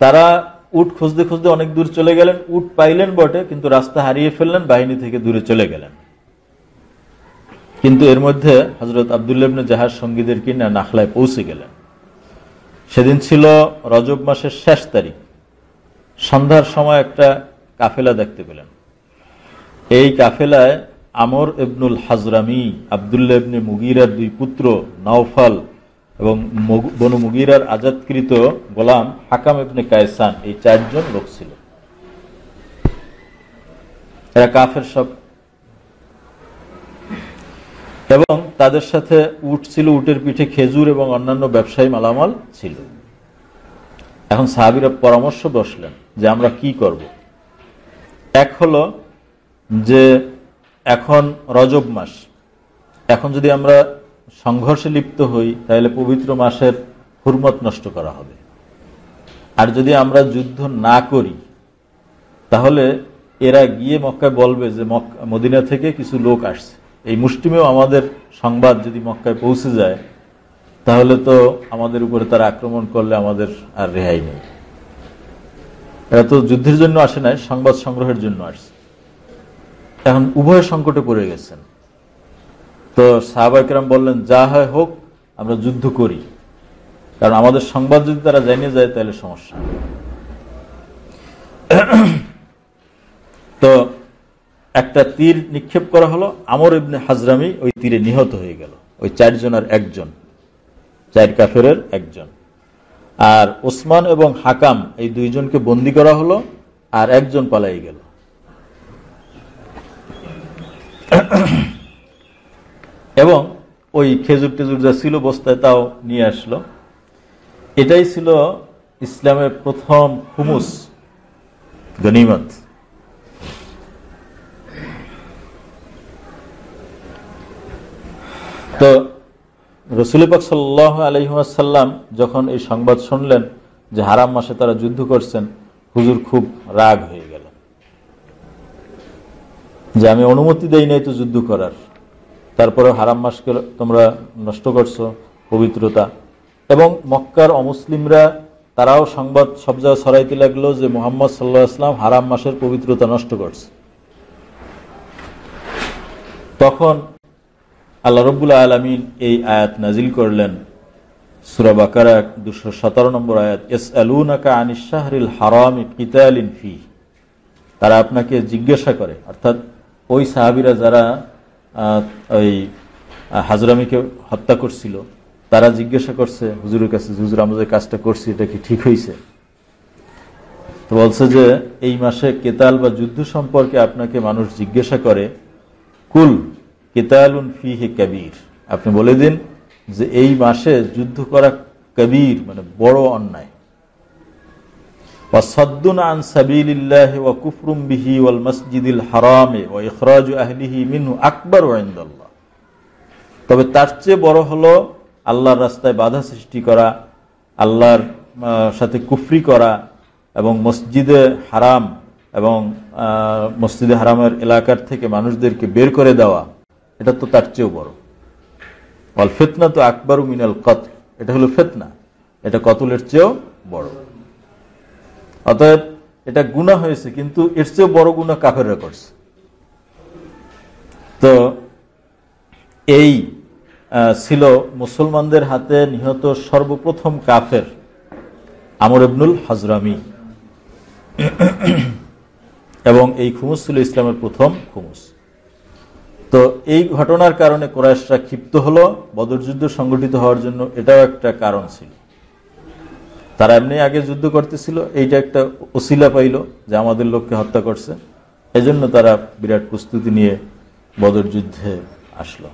তারা উট খুঁজতে খুঁজতে অনেক দূর চলে গেলেন। উট পাইলেন বটে, কিন্তু রাস্তা হারিয়ে ফেললেন, বাহিনী থেকে দূরে চলে গেলেন। কিন্তু এর মধ্যে হযরত আব্দুল্লাহ ইবনে জাহাশ সঙ্গীদেরকে নিয়ে নাখলায় পৌঁছে গেলেন। সেদিন ছিল রজব মাসের শেষ তারিখ। সন্ধ্যার সময় একটা কাফেলা দেখতে পেলেন। এই কাফেলায় আমর ইবনুল হাজরামি, আব্দুল্লাহ ইবনে মুগীরার 2 পুত্র নওফল এবং বনু মুগীরার আজাদকৃত গোলাম হাকাম ইবনে কায়সান, এই 4 জন লোক ছিল। এরা কাফের সব। এবং তাদের সাথে উট ছিল, উটের পিঠে খেজুর এবং অন্যান্য ব্যবসায়ী মালামাল ছিল। এখন সাহাবীরা পরামর্শ বসলেন যে আমরা কি করব। এক হলো যে এখন রজব মাস, এখন যদি আমরা সংঘর্ষে লিপ্ত হই তাহলে পবিত্র মাসের হুরমত নষ্ট করা হবে। আর যদি আমরা যুদ্ধ না করি তাহলে এরা গিয়ে মক্কায় বলবে যে মদিনা থেকে কিছু লোক আসছে। এই মুষ্টিমেয় আমাদের সংবাদ যদি মক্কায় পৌঁছে যায় তাহলে তো আমাদের উপরে তারা আক্রমণ করলে আমাদের আর রেহাই নেই। এরা তো যুদ্ধের জন্য আসে নাই, সংবাদ সংগ্রহের জন্য আসছে। এখন উভয় সংকটে পড়ে গেছেন। তো সাহাবায়ে কেরাম বললেন যা হয় হোক, আমরা যুদ্ধ করি, কারণ আমাদের সংবাদ যদি তারা জেনে যায় তাহলে সমস্যা। তো একটা তীর নিক্ষেপ করা হলো। আমর ইবনে হাজরামি ওই তীরে নিহত হয়ে গেল। ওই 4 জনের একজন, 4 কাফেরের একজন। আর ওসমান এবং হাকাম এই 2 জনকে বন্দী করা হলো, আর একজন পালাই গেল। এবং ওই খেজুর টেজুর যা ছিল বস্তায় তাও নিয়ে আসলো। এটাই ছিল ইসলামের প্রথম খুমুস, গনিমত। তো রাসূল পাক সাল্লাল্লাহু আলাইহি ওয়াসাল্লাম যখন এই সংবাদ শুনলেন যে হারাম মাসে তারা যুদ্ধ করছেন, হুজুর খুব রাগ হয়ে গেল যে আমি অনুমতি দেই নাই তো যুদ্ধ করার, তারপরে হারাম মাসকে তোমরা নষ্ট করছো পবিত্রতা। এবং মক্কার অমুসলিমরা তারাও সংবাদ সব জায়গায় ছড়াইতে লাগলো যে মুহাম্মদ সাল্লাল্লাহু আলাইহি ওয়াসাল্লাম হারাম মাসের পবিত্রতা নষ্ট করছে। তখন আল্লাহ রাব্বুল আলামিন এই আয়াত নাজিল করলেন সূরা বাকারা 217 নম্বর আয়াত, ইয়াসআলুনাকা আনিশ শাহরিল হারামি কিতালিন ফীহি, তারা আপনাকে জিজ্ঞাসা করে, অর্থাৎ ওই সাহাবীরা যারা ওই হাজরামিকে হত্যা করছিল তারা জিজ্ঞাসা করছে হুজুরের কাছে, হুজুর আমরা যে কাজটা করছি এটা কি ঠিক হয়েছে? তো বলছে যে এই মাসে কেতাল বা যুদ্ধ সম্পর্কে আপনাকে মানুষ জিজ্ঞাসা করে, কুল কেতালুন ফীহি কাবীর, আপনি বলে দিন যে এই মাসে যুদ্ধ করা কবীর মানে বড় অন্যায়, ওয়াসাদ্দুন আন সাবিলিল্লাহি ওয়া কুফরুম বিহি ওয়াল মাসজিদিল হারামে ওয়া ইখরাজু আহলিহি মিনহু আকবারু ইনদাল্লাহ, তবে তার চেয়ে বড় হলো আল্লাহর রাস্তায় বাধা সৃষ্টি করা, আল্লাহর সাথে কুফরি করা এবং মসজিদে হারাম এবং মসজিদে হারামের এলাকার থেকে মানুষদেরকে বের করে দেওয়া, এটা তো তার চেয়েও বড়। ওয়াল ফিতনাতু আকবারু মিনাল কতল, এটা হলো ফিতনা, এটা কতলের চেয়েও বড়। অতএব এটা গুনাহ হয়েছে, কিন্তু এর চেয়েও বড় গুনাহ কাফেররা করছে। তো এই ছিল মুসলমানদের হাতে নিহত সর্বপ্রথম কাফের আমর ইবনুল হাজরামি, এবং এই খুমুস ছিল ইসলামের প্রথম খুমুস। তো এই ঘটনার কারণে কুরাইশরা ক্ষিপ্ত হলো, বদর যুদ্ধ সংগঠিত হওয়ার জন্য এটাও একটা কারণ ছিল। তারা এমনি আগে যুদ্ধ করতেছিল, এইটা একটা ওসিলা পাইল যে আমাদের লোককে হত্যা করছে, এজন্য তারা বিরাট প্রস্তুতি নিয়ে বদর যুদ্ধে আসলো।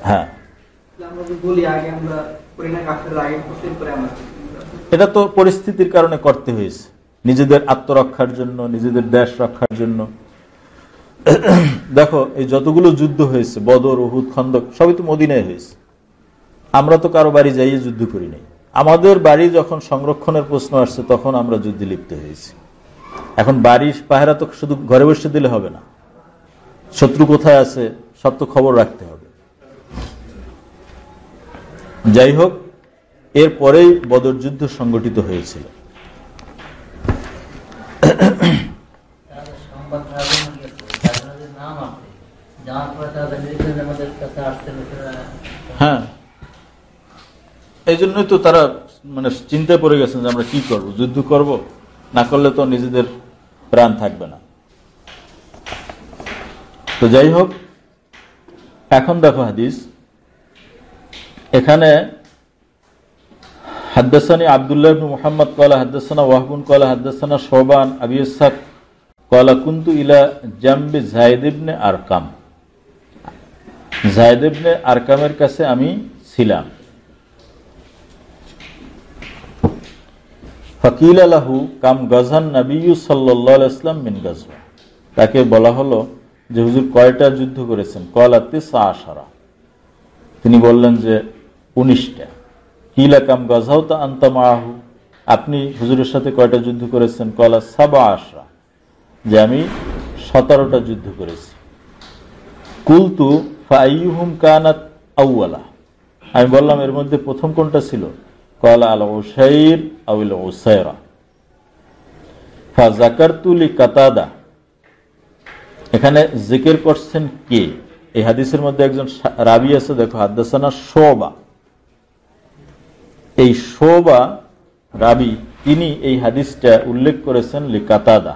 হ্যাঁ, এটা তো পরিস্থিতির কারণে করতে হয়েছে, নিজেদের আত্মরক্ষার জন্য, নিজেদের দেশ রক্ষার জন্য। দেখো এই যতগুলো যুদ্ধ হয়েছে, বদর, উহুদ, খন্দক, সবই তো মদিনায় হয়েছে। আমরা তো কারো বাড়ি যাইয়ে যুদ্ধ করি নাই, আমাদের বাড়ি যখন সংরক্ষণের প্রশ্ন আসছে তখন আমরা যুদ্ধে লিপ্ত হয়েছি। এখন বাড়ির পাহারা তো শুধু ঘরে বসে দিলে হবে না, শত্রু কোথায় আছে সব তো খবর রাখতে হবে। যাই হোক, এরপরেই বদর যুদ্ধ সংগঠিত হয়েছিল। হ্যাঁ, এই জন্যই তো তারা মানে চিন্তায় পড়ে গেছেন যে আমরা কি করব, যুদ্ধ করব, না করলে তো নিজেদের প্রাণ থাকবে না। তো যাই হোক, এখন দেখো হাদিস, এখানে হাদদাসানি আব্দুল্লাহ ইবনে মুহাম্মদ ক্বালা হাদদাসানা ওয়াহবুন ক্বালা হাদদাসানা শুবান আবি ইসহাক ক্বালা কুনতু ইলা জামবি যায়েদ ইবনে আরকাম, যায়েদ ইবনে আরকামের কাছে আমি ছিলাম। ফাকিলা লাহু কাম গাজান নবী সাল্লাল্লাহু আলাইহি ওয়াসাল্লাম মিন গাজওয়া, তাকে বলা হলো যে হুজুর কয়টা যুদ্ধ করেছেন? ক্বালা তিসআ আশারা, তিনি বললেন যে 19টা। কিলা কাম গাজাওতা আনতা মাআহু, আপনি হুজুরের সাথে কয়টা যুদ্ধ করেছেন? ক্বালা সাবা আশরা, যে আমি 17টা যুদ্ধ করেছি। কুলতু ফাআইয়ুহুম কানাত আউয়ালা, আমি বললাম এর মধ্যে প্রথম কোনটা ছিল? ক্বালা আল উসাইর আউল উসাইরা। ফাযাকারতু লিকাতাদা, এখানে জিকির করছেন কে? এই হাদিসের মধ্যে একজন রাবী আছে, দেখো হাদদাসানা শুবা, এই শুবা রাবী, তিনি এই হাদিসটা উল্লেখ করেছেন লিকাতাদা,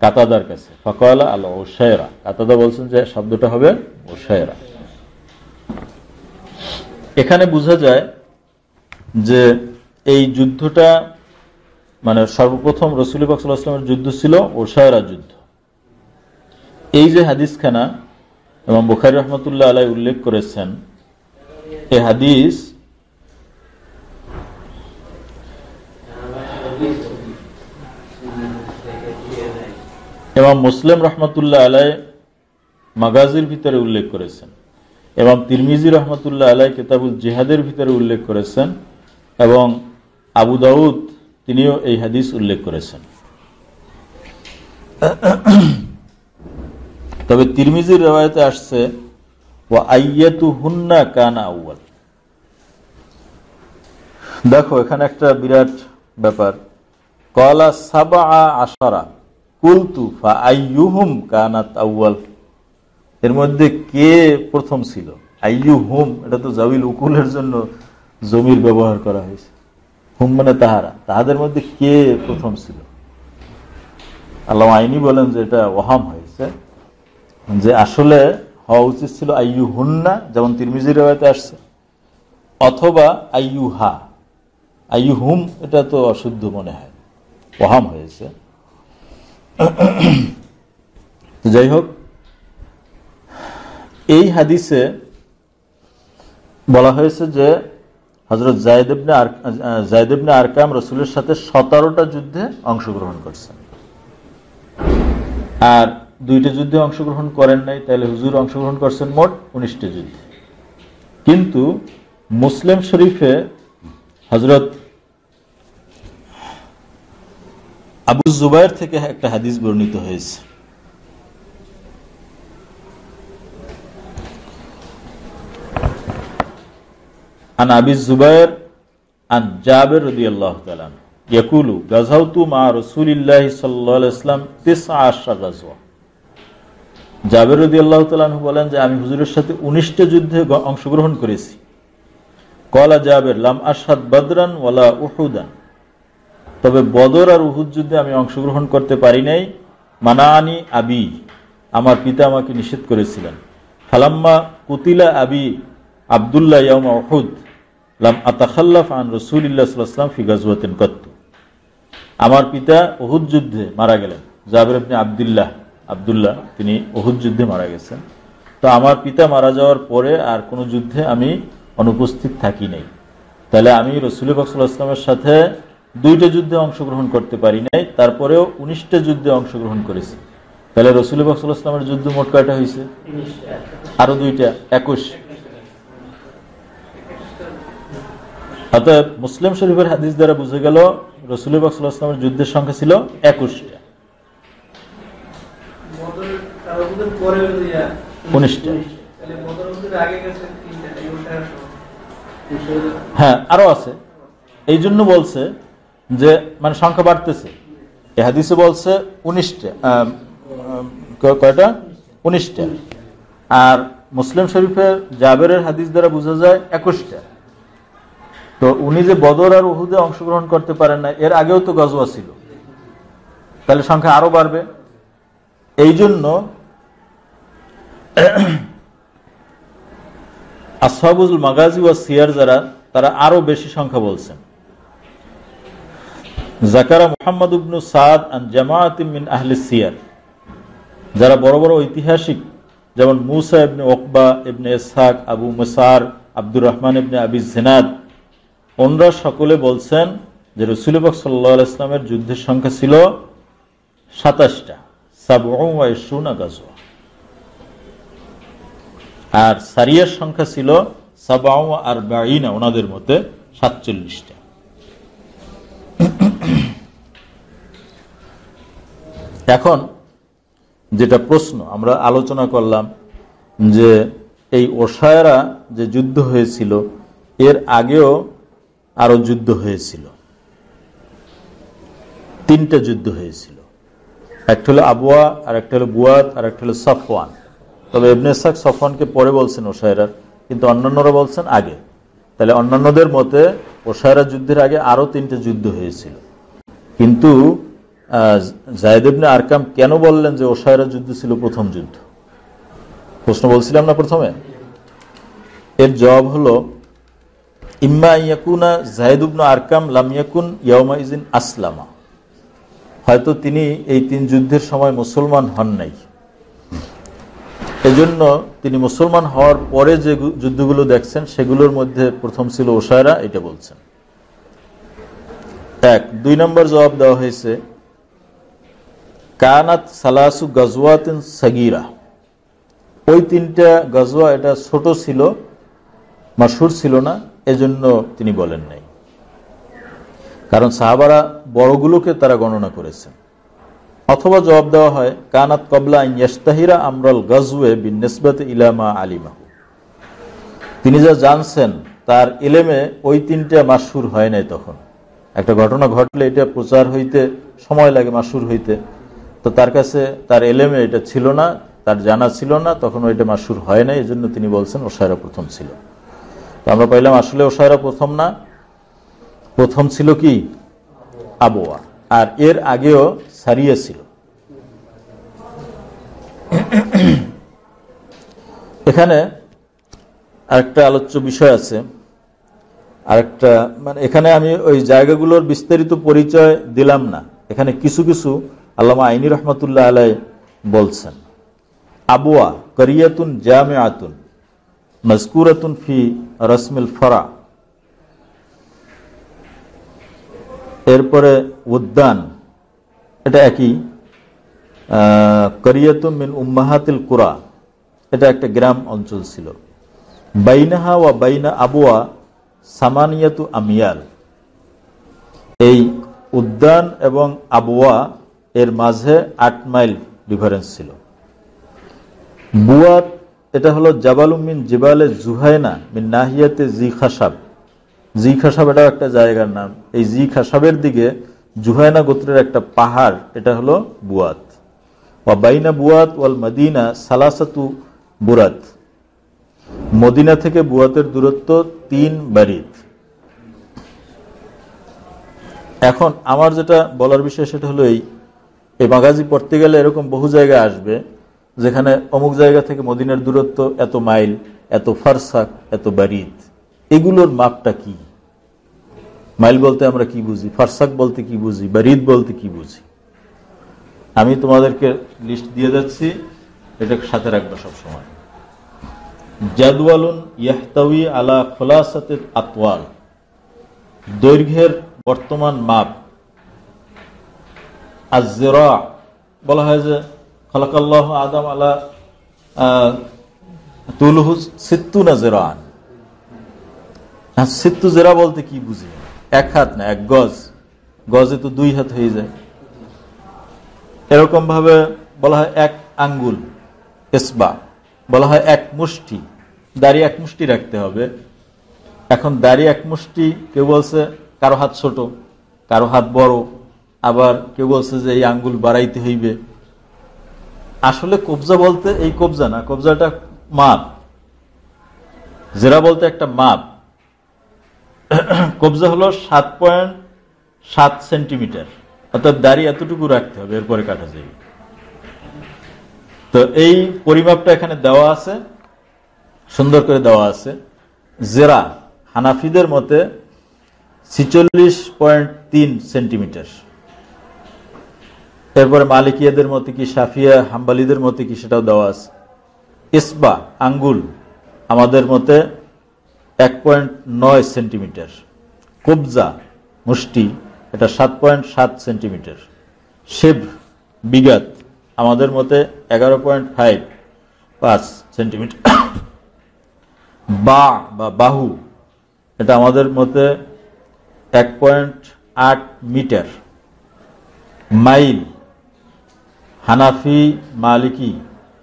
কাতাদার কাছে। ফাকালা আল উসাইরা, কাতাদা বলছেন যে শব্দটা হবে উসাইরা। এখানে বোঝা যায় যে এই যুদ্ধটা মানে সর্বপ্রথম রাসূল পাক সাল্লাল্লাহু আলাইহি ওয়াসাল্লামের যুদ্ধ ছিল উসাইরা যুদ্ধ। এই যে হাদিসখানা ইমাম বুখারী রাহমাতুল্লাহ আলাইহি উল্লেখ করেছেন, এই হাদিস ইমাম মুসলিম রাহমাতুল্লাহ আলাইহি মাগাজির ভিতরে উল্লেখ করেছেন, এবং তিরমিজি রাহমাতুল্লাহ আলাইহি কিতাবুল জিহাদের ভিতরে উল্লেখ করেছেন, এবং আবু দাউদ তিনিও এই হাদিস উল্লেখ করেছেন। তবে তিরমিজির riwayate আসছে ওয়া আইয়াতুহুন্না কানা আউয়াল। দেখো এখানে একটা বিরাট ব্যাপার, ক্বালা সাবা আশারা কুলতু ফাআইয়ুহুম কানাত আউয়াল, এর মধ্যে কে প্রথম ছিল? আইয়ু হুম, এটা তো জাউইল উকুলের জন্য জমির ব্যবহার করা হয়েছে। হুম মানে তাহারা, তাহাদের মধ্যে কে প্রথম ছিল? আল্লাহ আইনি বলেন যে এটা ওহাম হয়েছে, যে আসলে হওয়া উচিত ছিল আইয়ু হুন্না, যেমন তিরমিজির riwayate আসছে, অথবা আইয়ু হা। আইয়ু হুম এটা তো অশুদ্ধ মনে হয়, ওহাম হয়েছে। যাই হোক, এই হাদিসে বলা হয়েছে যে হযরত যায়েদ ইবনে আরকাম রাসূলের সাথে 17টা যুদ্ধে অংশগ্রহণ করছেন, আর 2টা যুদ্ধে অংশগ্রহণ করেন নাই। তাহলে হুজুর অংশগ্রহণ করছেন মোট 19টা যুদ্ধে। কিন্তু মুসলিম শরীফে হযরত আবু যুবায়ের থেকে একটা হাদিস বর্ণিত হয়েছে। আন আবি যুবায়ের আন জাবির রাদিয়াল্লাহু তাআলা ইয়াকুলু গাযাওতু মা রাসূলিল্লাহি সাল্লাল্লাহু আলাইহি ওয়াসাল্লাম 19 গাজওয়া। জাবির রাদিয়াল্লাহু তাআলা বলেন যে আমি হুজুরের সাথে 19টা যুদ্ধে অংশগ্রহণ করেছি। ক্বালা জাবির লাম আশহাদ বদরান ওয়ালা উহুদান, তবে বদর আর উহুদ যুদ্ধে আমি অংশগ্রহণ করতে পারি নাই। মানানি আবি, আমার পিতা আমাকে নিষেধ করেছিলেন। ফালাম্মা কুতিলা আবি আব্দুল্লাহ ইয়াউমা উহুদ লাম আতাখাল্লাফ আন রাসূলিল্লাহ সাল্লাল্লাহু আলাইহি ওয়াসাল্লাম ফি গাজওয়াতিন কাত্তু। আমার পিতা উহুদ যুদ্ধে মারা গেলেন। জাবির ইবনে আব্দুল্লাহ তিনি উহুদ যুদ্ধে মারা গেছেন। তো আমার পিতা মারা যাওয়ার পরে আর কোনো যুদ্ধে আমি অনুপস্থিত থাকি নাই। তাহলে আমি রাসূলুল্লাহ সাল্লাল্লাহু আলাইহি ওয়াসাল্লামের সাথে 2টা যুদ্ধে অংশগ্রহণ করতে পারি নাই, তারপরেও 19টা যুদ্ধে অংশগ্রহণ করেছি। তাহলে রাসূলুল্লাহ সাল্লাল্লাহু আলাইহি ওয়াসাল্লামের যুদ্ধ মোট কয়টা হয়েছে? আরো 2টা, 21। অতএব মুসলিম শরীফের হাদিস দ্বারা বুঝে গেল রাসূলুল্লাহ সাল্লাল্লাহু আলাইহি ওয়াসাল্লামের যুদ্ধের সংখ্যা ছিল 21টা, 19টা। হ্যাঁ, আরো আছে। এই জন্য বলছে যে মানে সংখ্যা বাড়তেছে। এই হাদিসে বলছে 19টা, কয়টা? 19টা। আর মুসলিম শরীফের জাবেরের হাদিস দ্বারা বোঝা যায় 21টা। তো উনি যে বদর আর উহুদে অংশগ্রহণ করতে পারেন না, এর আগেও তো গজওয়া ছিল, তাহলে সংখ্যা আরো বাড়বে। এই জন্য আসহাবুল মাগাজি ওয়া সিয়ার যারা, তারা আরো বেশি সংখ্যা বলছেন। যাকারা মুহাম্মদ ইবনে সাদ আন জামাআতিন মিন আহলি সিয়ার, যারা বড় বড় ঐতিহাসিক যেমন মুসা ইবনে উকবা ইবনে ইসহাক, আবু মুসার, আব্দুর রহমান ইবনে আবি জিনাদ, ওনরা সকলে বলছেন যে রাসূলুল্লাহ সাল্লাল্লাহু আলাইহি ওয়াসাল্লামের যুদ্ধের সংখ্যা ছিল 27টা, 27 গাজওয়া। আর সারিয়ার সংখ্যা ছিল 47, ওনাদের মতে 47টা। এখন যেটা প্রশ্ন আমরা আলোচনা করলাম যে এই ওশায়রা যে যুদ্ধ হয়েছিল, এর আগেও আরো যুদ্ধ হয়েছিল, 3টা যুদ্ধ হয়েছিল। একটা হলো আবওয়া, আর একটা হলো বুয়াত, আর একটা হলো সফওয়ান। তবে ইবনে ইসহাক সফওয়ানকে পরে বলছেন ওশায়রার, কিন্তু অন্যান্যরা বলছেন আগে। তাহলে অন্যান্যদের মতে ওশায়রা যুদ্ধের আগে আরো 3টা যুদ্ধ হয়েছিল। কিন্তু যায়েদ ইবনে আরকাম কেন বললেন যে ওশায়রা যুদ্ধ ছিল প্রথম যুদ্ধ? প্রশ্ন বলছিলাম না প্রথমে, এর জবাব হলো ইম্মা ইয়াকুনা যায়েদ ইবনে আরকাম লাম ইয়াকুন ইয়াউমা ইযিন আসলামা, হয়তো তিনি এই 3 যুদ্ধের সময় মুসলমান হন নাই, এজন্য তিনি মুসলমান হওয়ার পরে যে যুদ্ধগুলো দেখছেন সেগুলোর মধ্যে প্রথম ছিল ওশায়রা, এটা বলছেন। 2 নম্বর জবাব দেওয়া হয়েছে কানাত সালাসু গাজওয়াতিন সাগীরা, ওই 3টা গাজওয়া এটা ছোট ছিল, মাশহুর ছিল না, এজন্য তিনি বলেন নাই। কারণ সাহাবারা বড়গুলোকে তারা গণনা করেছেন। অথবা জবাব দেওয়া হয় কানাত কবলা আন ইয়াস্তাহিরা আমরাল গাজওয়ে বিনিসবাতি ইলা মা আলিমাহু, তিনি যা জানছেন তার ইলমে ওই 3টা মাশহুর হয় নাই। তখন একটা ঘটনা ঘটলে এটা প্রচার হইতে সময় লাগে, মাশহুর হইতে, তো তার কাছে তার ইলমে এটা ছিল না, তার জানা ছিল না, তখন ওইটা মাশহুর হয় না, এই জন্য তিনি বলছেন ওসায়রা প্রথম ছিল। তো আমরা পাইলাম আসলে ওসায়রা প্রথম না, প্রথম ছিল কি আবওয়া, আর এর আগেও সারিয়া ছিল। এখানে আরেকটা আলোচ্য বিষয় আছে, আরেকটা মানে এখানে আমি ওই জায়গাগুলোর বিস্তারিত পরিচয় দিলাম না, এখানে কিছু কিছু আল্লামা আইনি রহমতুল্লাহ আলাই বলছেন। আবওয়া করিয়াতুন জামিআতুন মাযকুরাতুন ফি রাসমিল ফরা, এরপরে উদ্যান, এটা একই। করিয়াতুন মিন উম্মাহাতিল কুরা, এটা একটা গ্রাম অঞ্চল ছিল। বাইনাহা ওয়া বাইনা আবওয়া সামানিয়াতু আমিয়াল, এই উদ্যান এবং আবওয়া এর মাঝে 8 মাইল ডিফারেন্স ছিল। বুয়াত, এটা হলো জাবালুম মিন জিবালে জুহাইনা মিন নাহিয়াতে জি খাসাব, জি খাসাব এটাও একটা জায়গার নাম। এই জি খাসাবের দিকে জুহাইনা গোত্রের একটা পাহাড়, এটা হলো বুয়াত। ওয়া বাইনা বুয়াত ওয়াল মদিনা সালাসাতু বুরাত, মদিনা থেকে বুয়াতের দূরত্ব 3 বারিদ। এখন আমার যেটা বলার বিষয় সেটা হলো এই মাগাজি পড়তে গেলে এরকম বহু জায়গায় আসবে যেখানে অমুক জায়গা থেকে মদিনার দূরত্ব এত মাইল, এত ফারসাক, এত বারিদ। এগুলোর মাপটা কি? মাইল বলতে আমরা কি বুঝি, ফারসাক বলতে কি বুঝি, বারিদ বলতে কি বুঝি? আমি তোমাদেরকে লিস্ট দিয়ে যাচ্ছি, এটা সাথে রাখবে সব সময়। জাদওয়ালুন ইয়াহতাউই আলা খুলাসাতিল আতওয়াল, দৈর্ঘ্যের বর্তমান মাপ। আয-যিরা, বলা হয় যে খালাকাল্লাহু আদম আলা তুলহু 60 যিরাআন। সিত্তু যিরা বলতে কি বুঝি? 1 হাত না, 1 গজ, গজে তো 2 হাত হয়ে যায়। এরকম ভাবে বলা হয় 1 আঙ্গুল, ইসবা, বলা হয় 1 মুষ্টি, দাড়ি 1 মুষ্টি রাখতে হবে। এখন দাড়ি 1 মুষ্টি, কেউ বলছে কারো হাত ছোট, কারো হাত বড়, আবার কেউ বলছে যে এই আঙ্গুল বাড়াইতে হইবে। আসলে কবজা বলতে এই কবজা না, কবজাটা মাপ, জেরা বলতে একটা মাপ। কবজা হলো 7.7 সেন্টিমিটার, অর্থাৎ দাড়ি এতটুকু রাখতে হবে, এরপরে কাটা যাবে। তো এই পরিমাপটা এখানে দেওয়া আছে, সুন্দর করে দেওয়া আছে। জেরা হানাফিদের মতে 46.3 সেন্টিমিটার। এরপরে মালিকিয়াদের মতে কি, শাফিয়া হাম্বালিদের মতে কি, সেটাও দেওয়া আছে। ইসবা আঙ্গুল আমাদের মতে 1.9 সেন্টিমিটার। কবজা মুষ্টি, এটা 7.7 সেন্টিমিটার। শেব বিগাত আমাদের মতে 11.5 সেন্টিমিটার। বা বাহু, এটা আমাদের মতে 1.8 মিটার। মাইল হানাফি মালিকি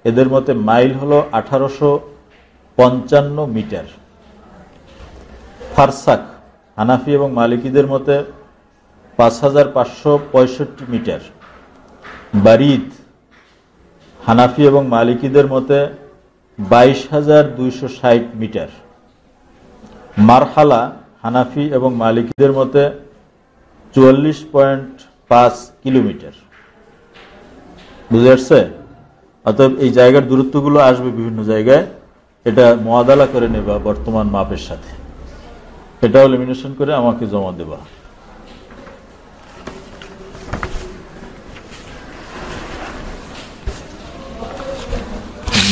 এদের মতে মাইল হলো 1855 মিটার। ফারসাক হানাফি এবং মালিকিদের মতে 5565 মিটার। বারিদ হানাফি এবং মালিকিদের মতে 22,260 মিটার। মারহালা হানাফি এবং মালিকিদের মতে 44.5 কিলোমিটার। বুঝে আসছে? অতএব এই জায়গার দূরত্বগুলো আসবে বিভিন্ন জায়গায়, এটা মুআদালা করে নেবা বর্তমান মাপের সাথে, এটাও লেমিনেশন করে আমাকে জমা দেবা।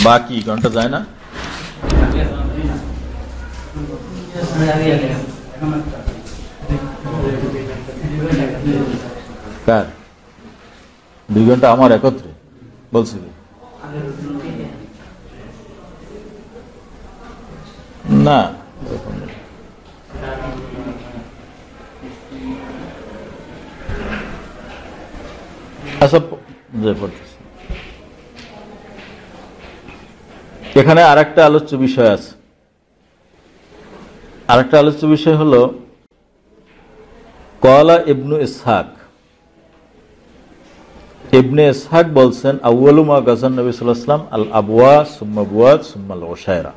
বাকি ঘন্টা যায় না, কার 2 ঘন্টা আমার একত্রে বলছিল না। আচ্ছা, এখানে আরেকটা আলোচ্য বিষয় আছে। আরেকটা আলোচ্য বিষয় হলো কলা ইবনু ইসহাক, ইবনে ইসহাক বলছেন আউয়ালু মা গাযান নবী সাল্লাল্লাহু আলাইহি ওয়াসাল্লাম আল আবওয়া সুম্মা বুয়াত সুম্মা আল ওশায়রা।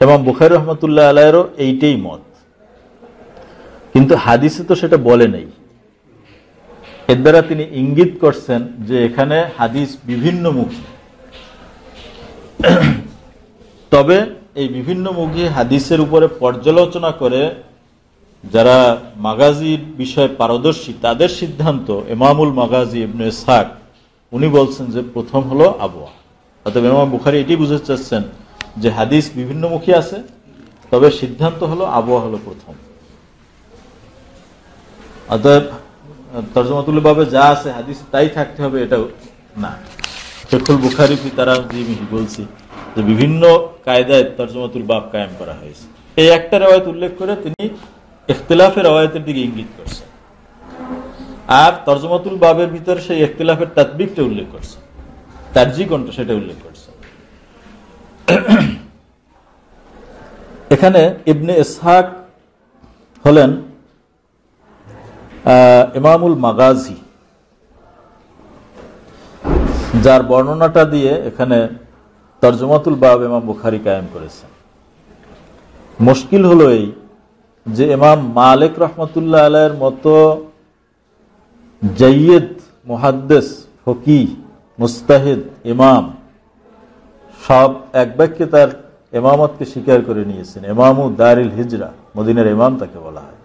ইমাম বুখারী রাহমাতুল্লাহ আলাইহিরও এইটাই মত, কিন্তু হাদিসে তো সেটা বলে নেই। এর দ্বারা তিনি ইঙ্গিত করছেন যে এখানে হাদিস বিভিন্নমুখী। তবে এই বিভিন্নমুখী হাদিসের উপরে পর্যালোচনা করে যারা মাগাজির বিষয়ে পারদর্শী তাদের সিদ্ধান্ত ইমামুল মাগাজি ইবনে ইসহাক উনি বলছেন যে প্রথম হলো আবওয়া। অতএব ইমাম বুখারী এটি বুঝতে চাচ্ছেন যে হাদিস বিভিন্নমুখী আছে, তবে সিদ্ধান্ত হলো আবওয়া হলো প্রথম। অতএব তরজমাতুল বাবে যা আছে হাদিস তাই থাকতে হবে এটাও না। ফিকহুল বুখারী ফি তারাজিমিহি বলছি যে বিভিন্ন কায়দায় তরজমাতুল বাব কায়েম করা হয়েছে। এই একটা রওয়ায়াত উল্লেখ করে তিনি ইখতিলাফের রওয়ায়াতের দিকে ইঙ্গিত করছেন, আর তরজমাতুল বাবের ভিতরে সেই ইখতিলাফের তাতবিকটা উল্লেখ করছে, তারজি কোনটা সেটা উল্লেখ করছে। এখানে ইবনে ইসহাক হলেন ইমামুল মাগাজি, যার বর্ণনাটা দিয়ে এখানে তরজমাতুল বাব ইমাম বুখারী কায়েম করেছেন। মুশকিল হলো এই যে ইমাম মালিক রহমতুল্লাহ আলাইহির মতো জাইয়্যিদ মুহাদ্দিস ফকিহ মুস্তাহিদ ইমাম সব এক বাক্যে তার ইমামতকে স্বীকার করে নিয়েছেন। ইমামু দারিল হিজরা, মদিনার ইমাম তাকে বলা হয়।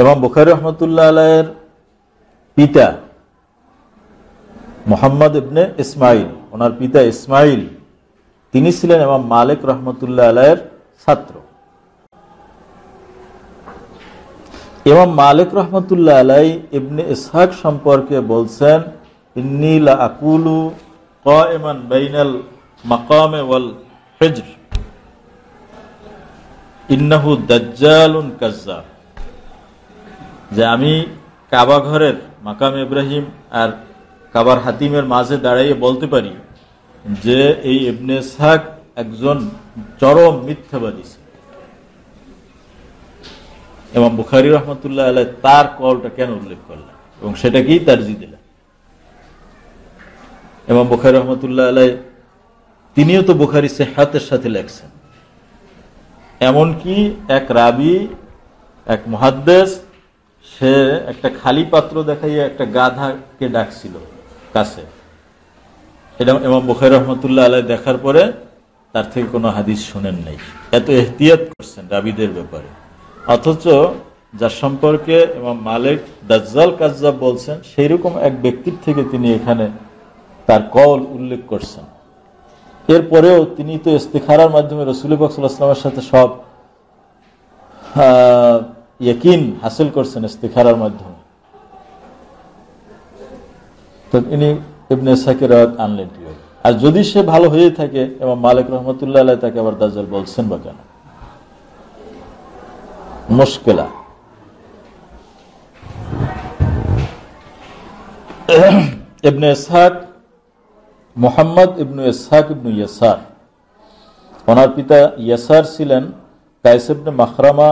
ইমাম বুখারী রহমতুল্লাহ আলাইহির পিতা মুহাম্মদ ইবনে ইসমাইল, ওনার পিতা ইসমাইল, তিনি ছিলেন ইমাম মালিক রহমতুল্লাহ আলাইহির ছাত্র। ইমাম মালিক রহমতুল্লাহ আলাইহি ইবনে ইসহাক সম্পর্কে বলছেন ইন্নী লা আকুলু কায়িমান বাইনাল মাকামে ওয়াল হিজর ইন্নাহু দাজ্জালুন কাজ্জাব, যে আমি কাবা ঘরের মাকাম ইব্রাহিম আর কাবার হাতিমের মাঝে দাঁড়াইয়ে বলতে পারি যে এই ইবনে ইসহাক একজন চরম মিথ্যাবাদী। ইমাম বুখারী রহমতুল্লাহ আলাইহি তার কলটা কেন উল্লেখ করলেন এবং সেটাকেই তারজি দিলেন। ইমাম বুখারী রহমতুল্লাহ আলাইহি তিনিও তো বুখারী সিহহাতের সাথে লেখছেন, এমনকি এক রাবি এক মুহাদ্দিস সে একটা খালি পাত্র দেখাইয়া একটা গাধাকে ডাকছিল কাছে, এটা ইমাম বুখারী রহমতুল্লাহ আলাইহি দেখার পরে তার থেকে কোনো হাদিস শুনেন নাই। এত এহতিয়াত করছেন রাবিদের ব্যাপারে, অথচ যার সম্পর্কে ইমাম মালিক দাজ্জাল কাজ্জাব বলছেন সেই রকম এক ব্যক্তির থেকে তিনি এখানে তার কল উল্লেখ করছেন। এরপরেও তিনি তো ইস্তিখারার মাধ্যমে রাসূল পাক সাল্লাল্লাহু আলাইহি ওয়াসাল্লামের সাথে সব ইয়াকিন হাসিল করছেন ইস্তিখারার মাধ্যমে। তো ইনি ইবনে ইসহাকের রাওয়ায়াত আনলেন কিভাবে? আর যদি সে ভালো হয়ে থাকে ইমাম মালিক রহমতুল্লাহ আলাইহি তাকে আবার দাজ্জাল বলছেন বা কেন? মুশকিলা। ইবনে ইসহাক মুহাম্মদ ইবনে ইসহাক ইবনে ইয়াসার, ওনার পিতা ইয়াসার ছিলেন কায়েস ইবনে মাখরামা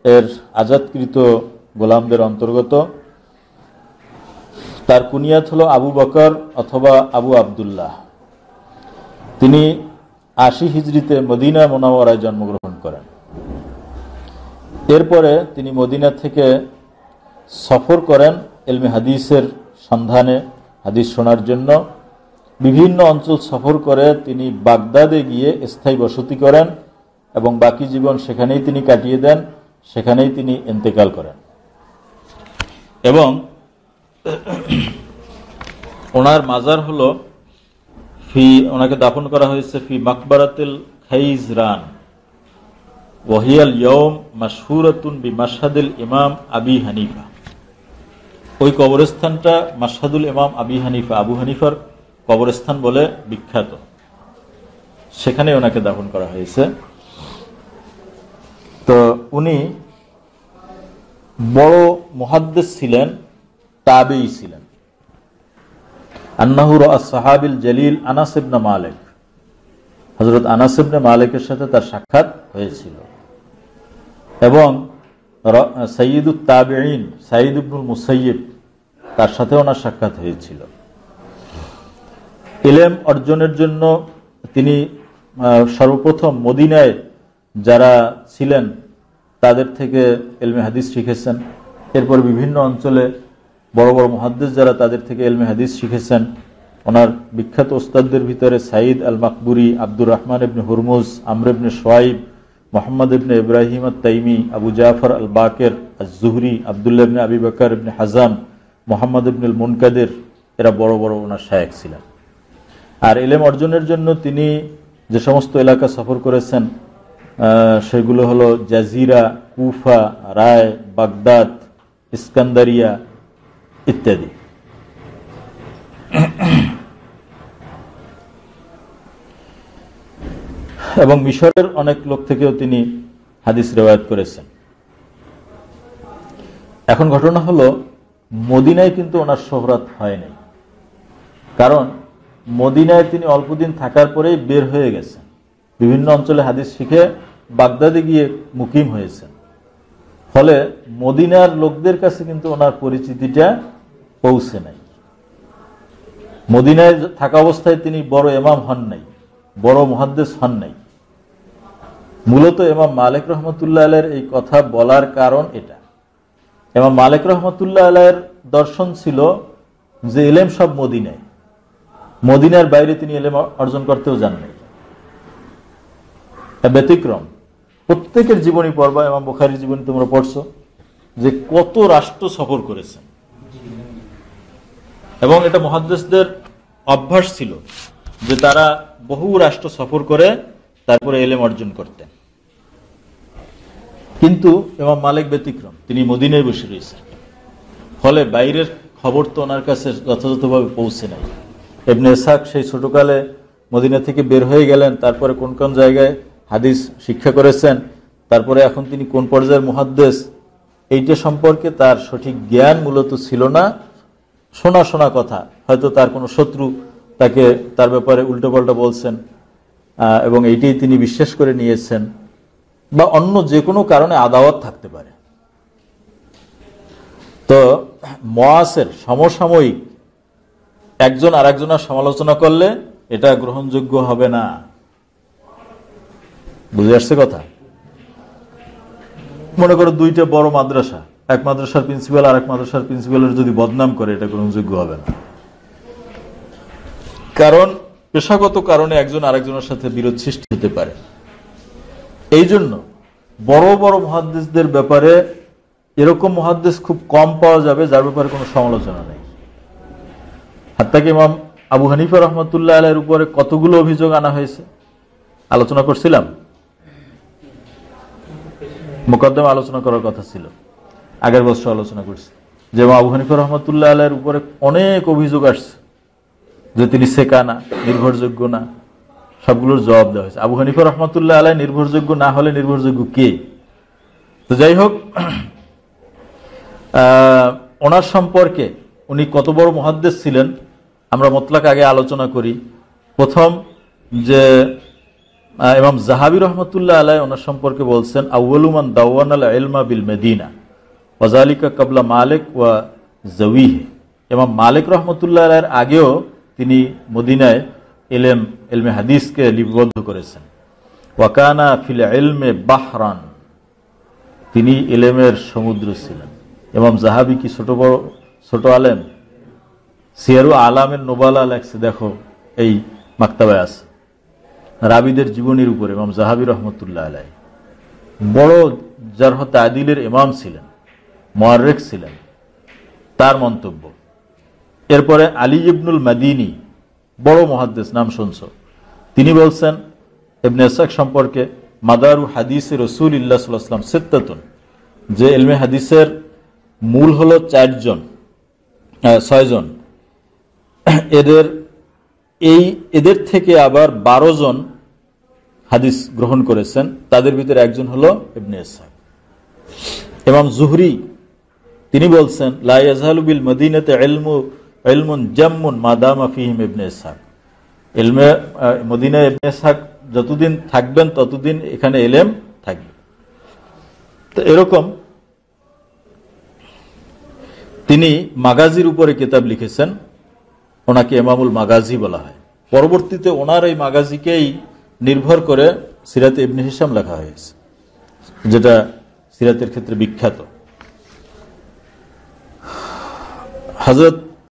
এর আজাদকৃত গোলামদের অন্তর্গত। তার কুনিয়াত হলো আবু বকর অথবা আবু আবদুল্লাহ। তিনি ৮০ হিজরিতে মদিনা মুনাওয়ারায় জন্মগ্রহণ করেন। এরপরে তিনি মদিনা থেকে সফর করেন ইলমে হাদিসের সন্ধানে, হাদিস শোনার জন্য। বিভিন্ন অঞ্চল সফর করে তিনি বাগদাদে গিয়ে স্থায়ী বসতি করেন এবং বাকি জীবন সেখানেই তিনি কাটিয়ে দেন, সেখানেই তিনি ইন্তেকাল করেন। এবং ওনার মাজার হলো ওনাকে দাফন করা হয়েছে ফি মাকবারাতিল খাইজরান ওয়াহিয়াল ইয়ৌম মাশহুরাতুন বিমাশহাদিল ইমাম আবি হানিফা। ওই কবরস্থানটা মাশহাদুল ইমাম আবি হানিফা, আবু হানিফার কবরস্থান বলে বিখ্যাত, সেখানে ওনাকে দাফন করা হয়েছে। তো উনি বড় মুহাদ্দিস ছিলেন, তাবেঈ ছিলেন। আন্নাহু রাআ সাহাবিল জালিল আনাস ইবনে মালিক, হযরত আনাস ইবনে মালিকের সাথে তার সাক্ষাৎ হয়েছিল। এবং সাইয়্যিদুত তাবেঈন সাঈদ ইবনুল মুসাইয়্যিব তার সাথে ওনার সাক্ষাৎ হয়েছিল। ইলম অর্জনের জন্য তিনি সর্বপ্রথম মদিনায় যারা ছিলেন তাদের থেকে ইলমে হাদিস শিখেছেন। এরপর বিভিন্ন অঞ্চলে বড় বড় মুহাদ্দিস যারা তাদের থেকে ইলমে হাদিস শিখেছেন। ওনার বিখ্যাত ওস্তাদদের ভিতরে সাঈদ আল মাকবুরি, আব্দুর রহমান ইবনে হুরমুজ, আমর ইবনে শুআইব, মোহাম্মদ ইবনে ইব্রাহিম আত-তাইমি, আবু জাফর আল বাকের আজ-জুহরি, আব্দুল্লাহ ইবনে আবি বকর ইবনে হাজাম, মোহাম্মদ ইবনে আল মুনকাদির, এরা বড় বড় ওনার শায়েখ ছিলেন। আর ইলম অর্জনের জন্য তিনি যে সমস্ত এলাকা সফর করেছেন সেগুলো হলো জাজিরা, কুফা, রায়, বাগদাদ, ইস্কান্দারিয়া ইত্যাদি। এবং মিশরের অনেক লোক থেকেও তিনি হাদিস রিওয়ায়াত করেছেন। এখন ঘটনা হলো মদিনায় কিন্তু ওনার শোহরত হয় নাই, কারণ মদিনায় তিনি অল্পদিন থাকার পরেই বের হয়ে গেছেন, বিভিন্ন অঞ্চলে হাদিস শিখে বাগদাদে গিয়ে মুকিম হয়েছেন। ফলে মদিনার লোকদের কাছে কিন্তু ওনার পরিচিতিটা পৌঁছে নাই। মদিনায় থাকা অবস্থায় তিনি বড় ইমাম হন নাই, বড় মুহাদ্দিস হন নাই। মূলত ইমাম মালিক রহমতুল্লাহ আলাইহির এই কথা বলার কারণ এটা। ইমাম মালিক রহমতুল্লাহ আলাইহির দর্শন ছিল যে ইলম সব মদিনায়, মদিনার বাইরে তিনি ইলম অর্জন করতেও যান নাই। ব্যতিক্রম প্রত্যেকের জীবনী পড়বা, ইমাম বুখারীর জীবনী তোমরা পড়ছো যে কত রাষ্ট্র সফর করেছেন, এবং এটা মুহাদ্দিসদের অভ্যাস ছিল যে তারা বহু রাষ্ট্র সফর করে তারপরে ইলম অর্জন করতেন। কিন্তু ইমাম মালিক ব্যতিক্রম, তিনি মদিনায় বসে রয়েছেন। ফলে বাইরের খবর তো ওনার কাছে যথাযথভাবে পৌঁছে নাই। ইবনে ইসহাক সেই ছোটকালে মদিনা থেকে বের হয়ে গেলেন, তারপরে কোন কোন জায়গায় হাদিস শিক্ষা করেছেন, তারপরে এখন তিনি কোন পর্যায়ের মুহাদ্দিস, এইটা সম্পর্কে তার সঠিক জ্ঞান মূলত ছিল না। শোনা শোনা কথা, হয়তো তার কোনো শত্রু তাকে তার ব্যাপারে উল্টোপাল্টা বলছেন এবং এইটাই তিনি বিশ্বাস করে নিয়েছেন, বা অন্য যে কোনো কারণে আদাওয়াত থাকতে পারে। তো মুআসির সমসাময়িক একজন আরেকজনের সমালোচনা করলে এটা গ্রহণযোগ্য হবে না। বুঝে আসছে কথা? মনে করো দুইটা বড় মাদ্রাসা, এক মাদ্রাসার প্রিন্সিপাল আর এক মাদ্রাসার প্রিন্সিপালের যদি বদনাম করে, এটা গ্রহণযোগ্য হবে না। কারণ পেশাগত কারণে একজন আরেকজনের সাথে বিরোধ সৃষ্টি হতে পারে। এই জন্য বড় বড় মুহাদ্দিসদের ব্যাপারে এরকম মুহাদ্দিস খুব কম পাওয়া যাবে যার ব্যাপারে কোনো সমালোচনা নেই। হাত্তাকি ইমাম আবু হানিফা রহমতুল্লাহ আলাইহির উপরে কতগুলো অভিযোগ আনা হয়েছে আলোচনা করছিলাম, মুকদ্দমা আলোচনা করার কথা ছিল, আগের বছর আলোচনা করছি যে আবু হানিফা রহমতুল্লাহ আলাইহির উপরে অনেক অভিযোগ আসছে যে তিনি সেকা না, নির্ভরযোগ্য না। সবগুলোর জবাব দেওয়া হয়েছে। আবু হানিফা রহমতুল্লাহ আলাইহি নির্ভরযোগ্য না হলে নির্ভরযোগ্য কে? তো যাই হোক, ওনার সম্পর্কে উনি কত বড় মুহাদ্দিস ছিলেন আমরা মতলাক আগে আলোচনা করি। প্রথম যে ইমাম যাহাবী রাহমাতুল্লাহ আলাইহি ওনার সম্পর্কে বলছেন, আউয়ালু মান দাওয়ানাল ইলমা বিল মদিনা ওয়া যালিকা ক্বাবলা মালিক ওয়া যাওয়িহি। ইমাম মালিক রাহমাতুল্লাহ আলাইহির আগেও তিনি মদিনায় ইলমে হাদিসকে লিপিবদ্ধ করেছেন। ওয়া কানা ফিল ইলমি বাহরান, তিনি ইলমের সমুদ্র ছিলেন। ইমাম যাহাবী কি ছোট আলেম? সিয়ারু আলামের নোবালা লেখছে, দেখো এই মাকতাবায় আছে, রাবীদের জীবনীর উপরে ইমাম যাহাবী রহমতুল্লাহ আলাইহি বড় জারহ তা'দীলের ইমাম ছিলেন, মুআররিখ ছিলেন, তার মন্তব্য। এরপরে আলী ইবনুল মাদিনী, বড় মুহাদ্দিস, নাম শুনছো, তিনি বলছেন ইবনে ইসহাক সম্পর্কে, মাদারু হাদিসে রাসূলুল্লাহ সাল্লাল্লাহু আলাইহি ওয়াসাল্লাম সিত্তাতুন, যে ইলমে হাদিসের মূল হলো 6 জন, এদের থেকে আবার 12 জন হাদিস গ্রহণ করেছেন, তাদের ভিতরে একজন হলো ইবনে ইসহাক। ইমাম জুহরি তিনি বলছেন, লা ইয়াজহালু বিল মদিনাতি ইলমুন জাম্মুন মা দামা ফীহিম ইবনে ইসহাক, ইলমে মদিনায় ইবনে ইসহাক যতদিন থাকবেন ততদিন এখানে ইলম থাকবে। তো এরকম তিনি মাগাজির উপরে কিতাব লিখেছেন, ওনাকে ইমামুল মাগাজি বলা হয়। পরবর্তীতে ওনার এই মাগাজিকেই নির্ভর করে সিরাতে ইবনে হিশাম লেখা হয়েছে, যেটা সিরাতের ক্ষেত্রে বিখ্যাত। হযরত